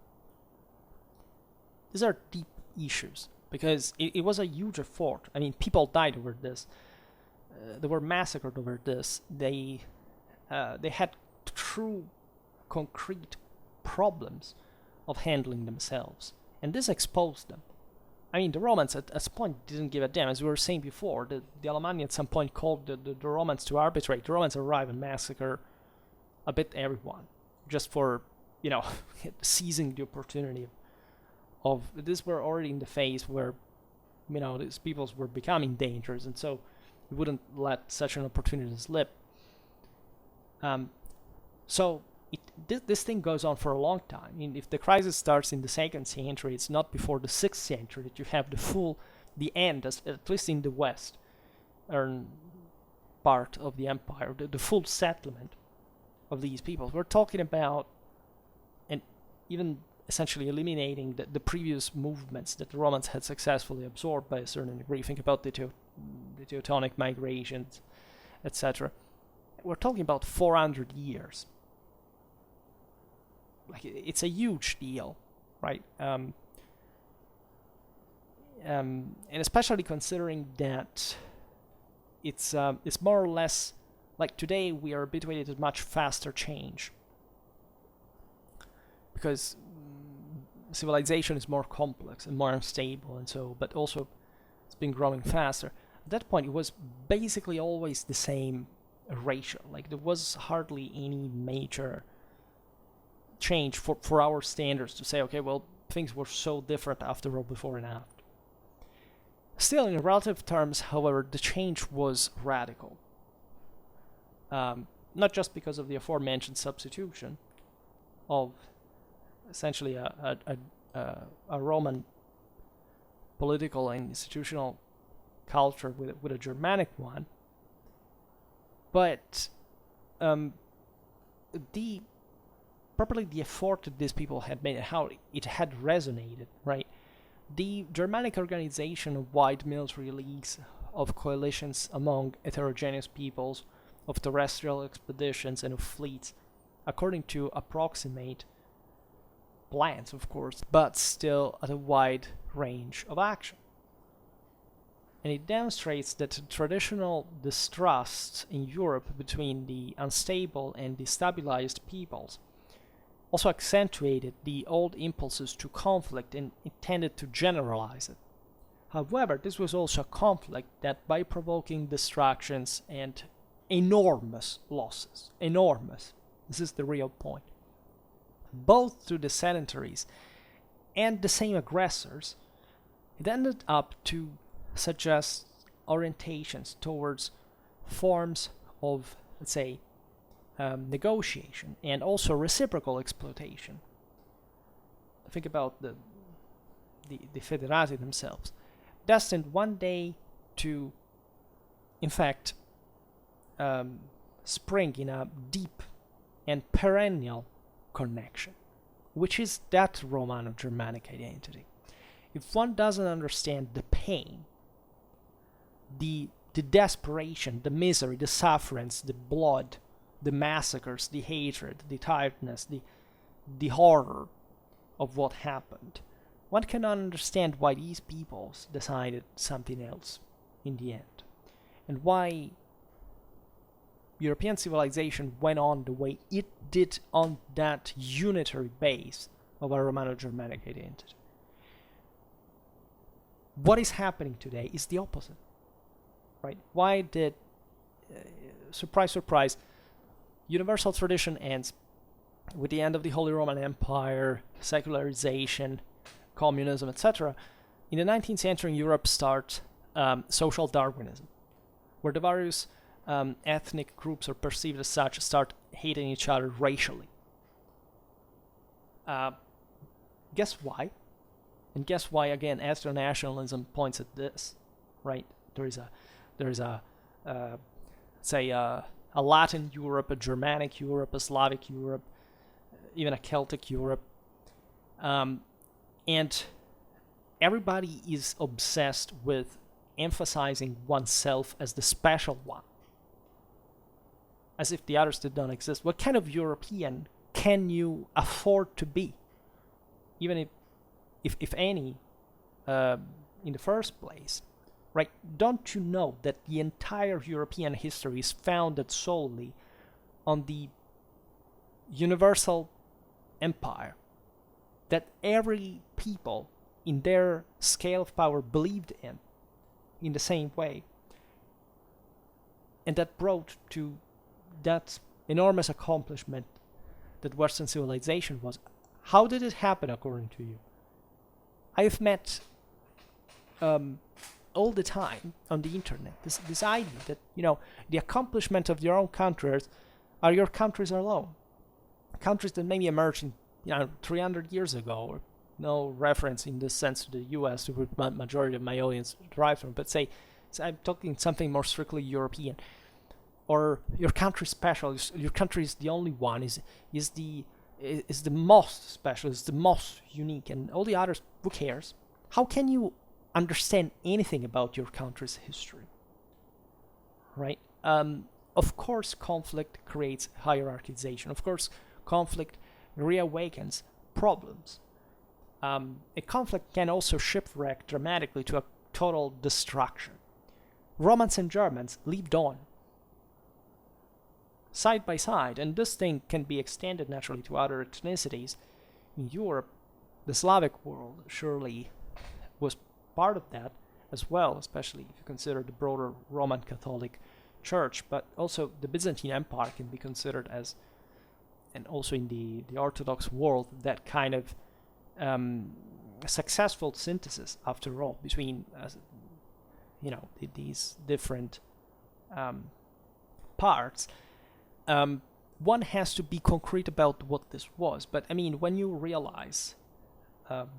S1: These are deep issues. Because it was a huge effort. I mean, people died over this. They were massacred over this. They had true, concrete problems of handling themselves. And this exposed them. I mean, the Romans at some point didn't give a damn. As we were saying before, the Alamanni at some point called the Romans to arbitrate. The Romans arrive and massacre a bit everyone. Just for, seizing the opportunity of this. Were already in the phase where these peoples were becoming dangerous, and so we wouldn't let such an opportunity slip. So this thing goes on for a long time. I mean, if the crisis starts in the 2nd century, it's not before the 6th century that you have the end, at least in the west part of the empire, the full settlement of these peoples. We're talking about, and even essentially eliminating the previous movements that the Romans had successfully absorbed by a certain degree. Think about the Teutonic migrations, etc. We're talking about 400 years. Like, it's a huge deal, right? And especially considering that it's more or less like today we are habituated to much faster change because civilization is more complex and more unstable, and so, but also it's been growing faster. At that point, it was basically always the same ratio. Like, there was hardly any major change for our standards to say, okay, well, things were so different after all, before and after. Still, in relative terms, however, the change was radical. Not just because of the aforementioned substitution of essentially a Roman political and institutional culture with a Germanic one, but the effort that these people had made and how it had resonated, right? The Germanic organization of wide military leagues, of coalitions among heterogeneous peoples, of terrestrial expeditions and of fleets, according to approximate plans, of course, but still at a wide range of action. And it demonstrates that traditional distrust in Europe between the unstable and destabilized peoples also accentuated the old impulses to conflict and intended to generalize it. However, this was also a conflict that, by provoking distractions and enormous losses, this is the real point, both to the sedentaries and the same aggressors, it ended up to suggest orientations towards forms of, let's say, negotiation and also reciprocal exploitation. Think about the federati themselves, destined one day to, in fact, spring in a deep and perennial connection, which is that Romano-Germanic identity. If one doesn't understand the pain, the desperation, the misery, the sufferance, the blood, the massacres, the hatred, the tiredness, the horror of what happened, one cannot understand why these peoples decided something else in the end, and why European civilization went on the way it did on that unitary base of a Romano-Germanic identity. What is happening today is the opposite, right? Why did, surprise, surprise, universal tradition ends with the end of the Holy Roman Empire, secularization, communism, etc. In the 19th century in Europe starts social Darwinism, where the various ethnic groups are perceived as such start hating each other racially. Guess why? And guess why again ethno-nationalism points at this, right? There is a say a Latin Europe, a Germanic Europe, a Slavic Europe, even a Celtic Europe, and everybody is obsessed with emphasizing oneself as the special one, as if the others did not exist. What kind of European can you afford to be, even if any, in the first place, right? Don't you know that the entire European history is founded solely on the universal empire that every people in their scale of power believed in the same way, and that brought to that enormous accomplishment that Western civilization was? How did it happen according to you? I've met all the time on the internet this idea that, you know, the accomplishment of your own countries are your countries alone. Countries that maybe emerged in, 300 years ago, or no reference in this sense to the US, to which the majority of my audience derives from, but say I'm talking something more strictly European, or your country special, your country is the only one, is the most special, is the most unique, and all the others, who cares? How can you understand anything about your country's history, right? Of course, conflict creates hierarchization. Of course, conflict reawakens problems. A conflict can also shipwreck dramatically to a total destruction. Romans and Germans lived on side by side, and this thing can be extended naturally to other ethnicities. In Europe, the Slavic world surely was part of that as well, especially if you consider the broader Roman Catholic Church, but also the Byzantine Empire can be considered as, and also in the Orthodox world, that kind of successful synthesis, after all, between these different parts. One has to be concrete about what this was, but I mean, when you realize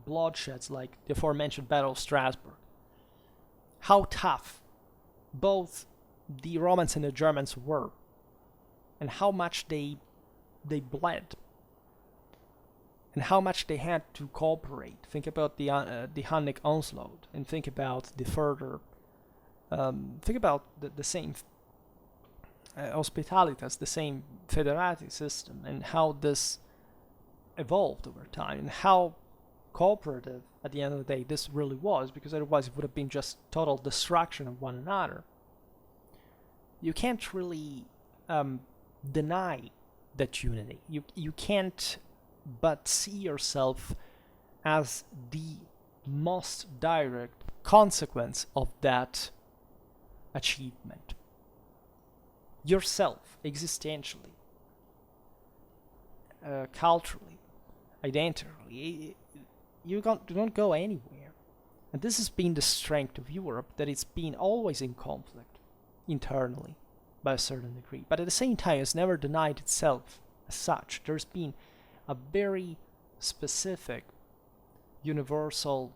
S1: bloodsheds like the aforementioned Battle of Strasbourg, how tough both the Romans and the Germans were, and how much they bled, and how much they had to cooperate. Think about the Hunnic onslaught, and think about the further, think about the same hospitalitas, the same federati system, and how this evolved over time, and how cooperative at the end of the day this really was, because otherwise it would have been just total destruction of one another. You can't really deny that unity. You can't but see yourself as the most direct consequence of that achievement. Yourself, existentially, culturally, identically, you don't go anywhere. And this has been the strength of Europe, that it's been always in conflict internally. by a certain degree, but at the same time has never denied itself as such. There's been a very specific universal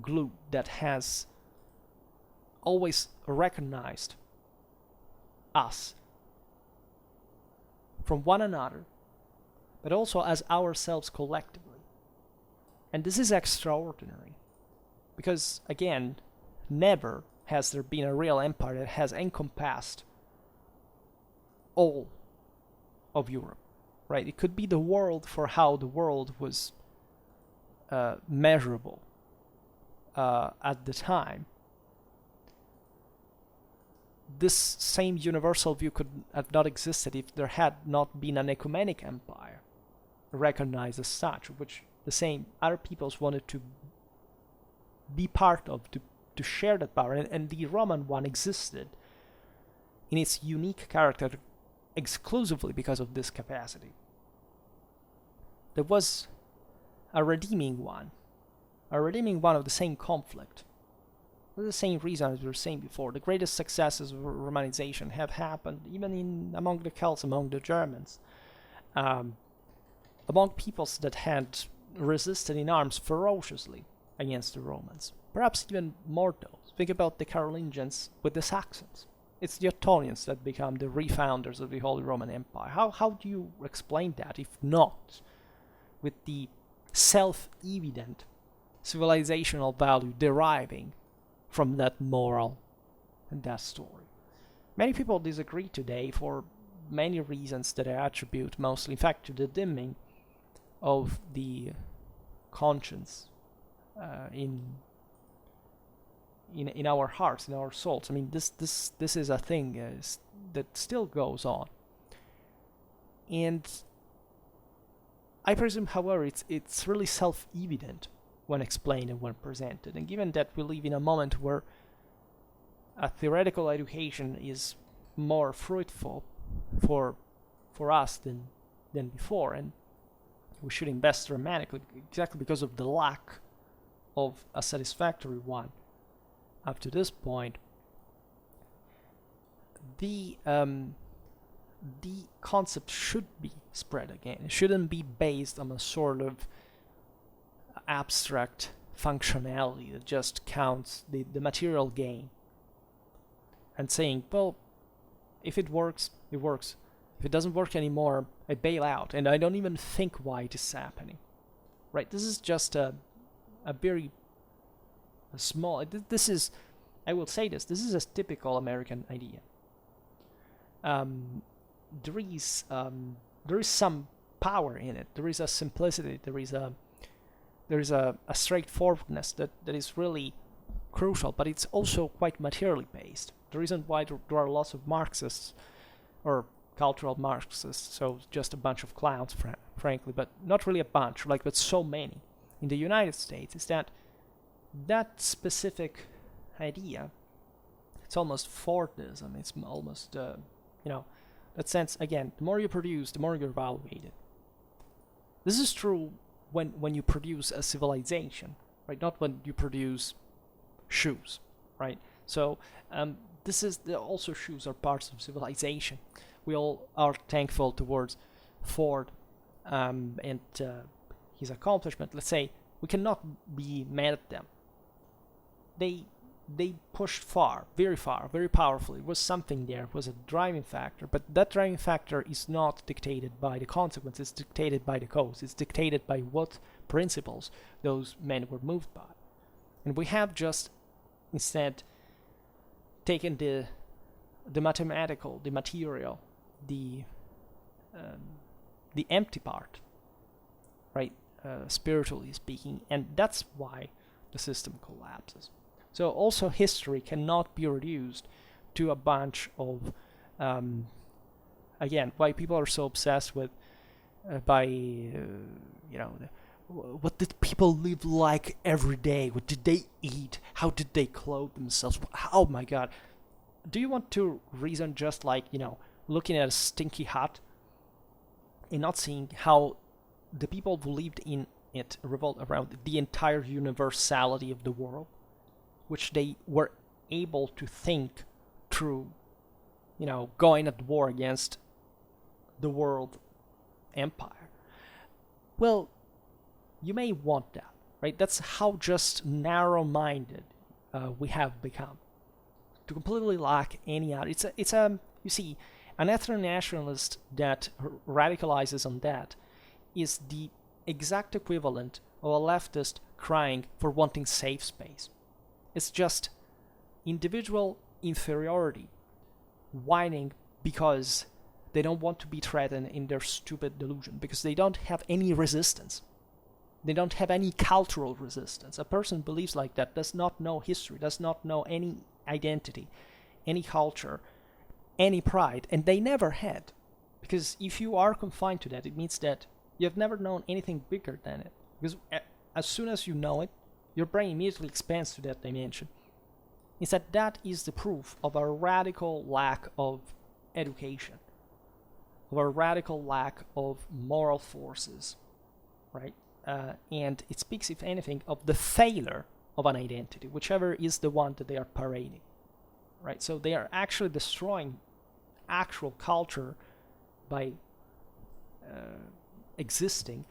S1: glue that has always recognized us from one another, but also as ourselves collectively. And this is extraordinary, because again, never has there been a real empire that has encompassed all of Europe, right? It could be the world for how the world was measurable at the time. This same universal view could have not existed if there had not been an ecumenic empire recognized as such, which the same other peoples wanted to be part of, to share that power. And the Roman one existed in its unique character exclusively because of this capacity. There was a redeeming one of the same conflict. For the same reason as we were saying before, the greatest successes of Romanization have happened even among the Celts, among the Germans, among peoples that had resisted in arms ferociously against the Romans. Perhaps even more those. Think about the Carolingians with the Saxons. It's the Ottonians that become the refounders of the Holy Roman Empire. How do you explain that, if not with the self-evident civilizational value deriving from that moral and that story? Many people disagree today for many reasons that I attribute mostly, in fact, to the dimming of the conscience in our hearts, in our souls. I mean, this is a thing that still goes on, and I presume, however, it's really self-evident when explained and when presented. And given that we live in a moment where a theoretical education is more fruitful for us than before, and we should invest dramatically exactly because of the lack of a satisfactory one up to this point, the concept should be spread again. It shouldn't be based on a sort of abstract functionality that just counts the material gain and saying, well, if it works, it works. If it doesn't work anymore, I bail out, and I don't even think why it is happening. Right? This is just a very small. This is, I will say this is a typical American idea. There is some power in it. There is a simplicity. There is a straightforwardness that is really crucial, but it's also quite materially based. The reason why there are lots of Marxists or cultural Marxists, so just a bunch of clowns, frankly, but not really a bunch, but so many in the United States, is that specific idea, it's almost Fordism. It's almost, that sense, again, the more you produce, the more you're evaluated. This is true when you produce a civilization, right? Not when you produce shoes, right? So also shoes are parts of civilization. We all are thankful towards Ford and his accomplishment. Let's say we cannot be mad at them. They pushed far, very powerfully. It was something there. It was a driving factor. But that driving factor is not dictated by the consequences. It's dictated by the cause. It's dictated by what principles those men were moved by. And we have just instead taken the mathematical, the material, the empty part, right? Spiritually speaking, and that's why the system collapses. So also history cannot be reduced to a bunch of, again, why people are so obsessed with, what did people live like every day? What did they eat? How did they clothe themselves? Oh my God. Do you want to reason just like, looking at a stinky hut and not seeing how the people who lived in it revolved around the entire universality of the world, which they were able to think through, going at war against the world empire. Well, you may want that, right? That's how just narrow-minded we have become. To completely lack any out. You see, an ethno-nationalist that radicalizes on that is the exact equivalent of a leftist crying for wanting safe space. It's just individual inferiority, whining because they don't want to be threatened in their stupid delusion, because they don't have any resistance. They don't have any cultural resistance. A person who believes like that does not know history, does not know any identity, any culture, any pride, and they never had. Because if you are confined to that, it means that you have never known anything bigger than it. Because as soon as you know it, your brain immediately expands to that dimension. Instead, that is the proof of a radical lack of education, of a radical lack of moral forces, right? And it speaks, if anything, of the failure of an identity, whichever is the one that they are parading, right? So they are actually destroying actual culture by existing,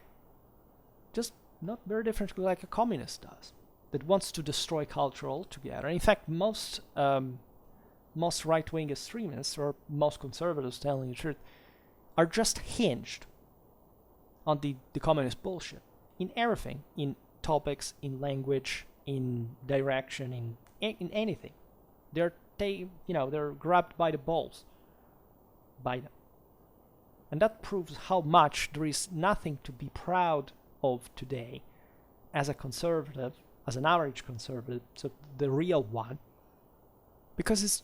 S1: just not very differently like a communist does, that wants to destroy culture altogether. In fact, most right-wing extremists, or most conservatives, telling the truth, are just hinged on the communist bullshit in everything, in topics, in language, in direction, in anything. They're grabbed by the balls by them. And that proves how much there is nothing to be proud of today as a conservative, as an average conservative, so the real one, because it's,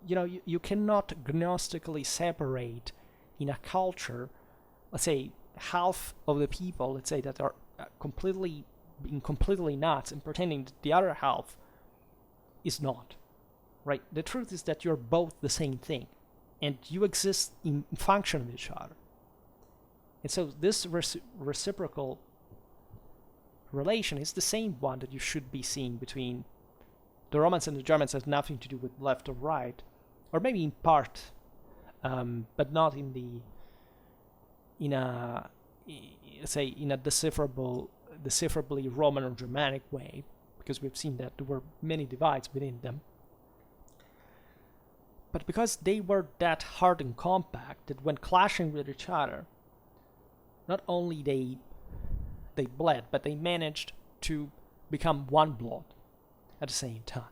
S1: you cannot gnostically separate in a culture, let's say, half of the people, let's say, that are completely nuts and pretending that the other half is not, right? The truth is that you're both the same thing, and you exist in function of each other. And so this reciprocal relation is the same one that you should be seeing between the Romans and the Germans. Has nothing to do with left or right, or maybe in part, but not in a decipherably Roman or Germanic way, because we've seen that there were many divides within them. But because they were that hard and compact that when clashing with each other, not only they bled, but they managed to become one blood at the same time.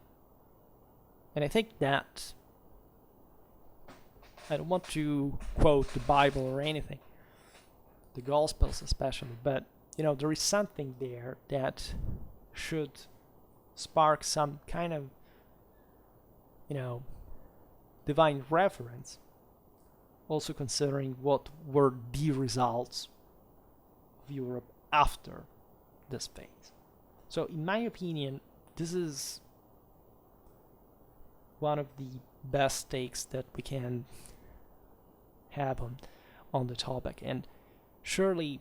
S1: And I think that, I don't want to quote the Bible or anything, the Gospels especially, but there is something there that should spark some kind of divine reverence, also considering what were the results of Europe after this phase. So in my opinion, this is one of the best takes that we can have on the topic, and surely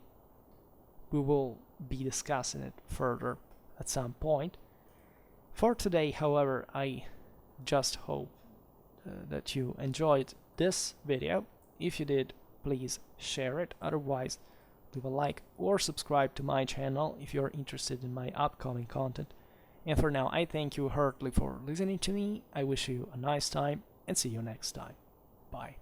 S1: we will be discussing it further at some point. For today, however, I just hope that you enjoyed this video. If you did, please share it. Otherwise, leave a like or subscribe to my channel if you're interested in my upcoming content. And for now, I thank you heartily for listening to me. I wish you a nice time and see you next time. Bye.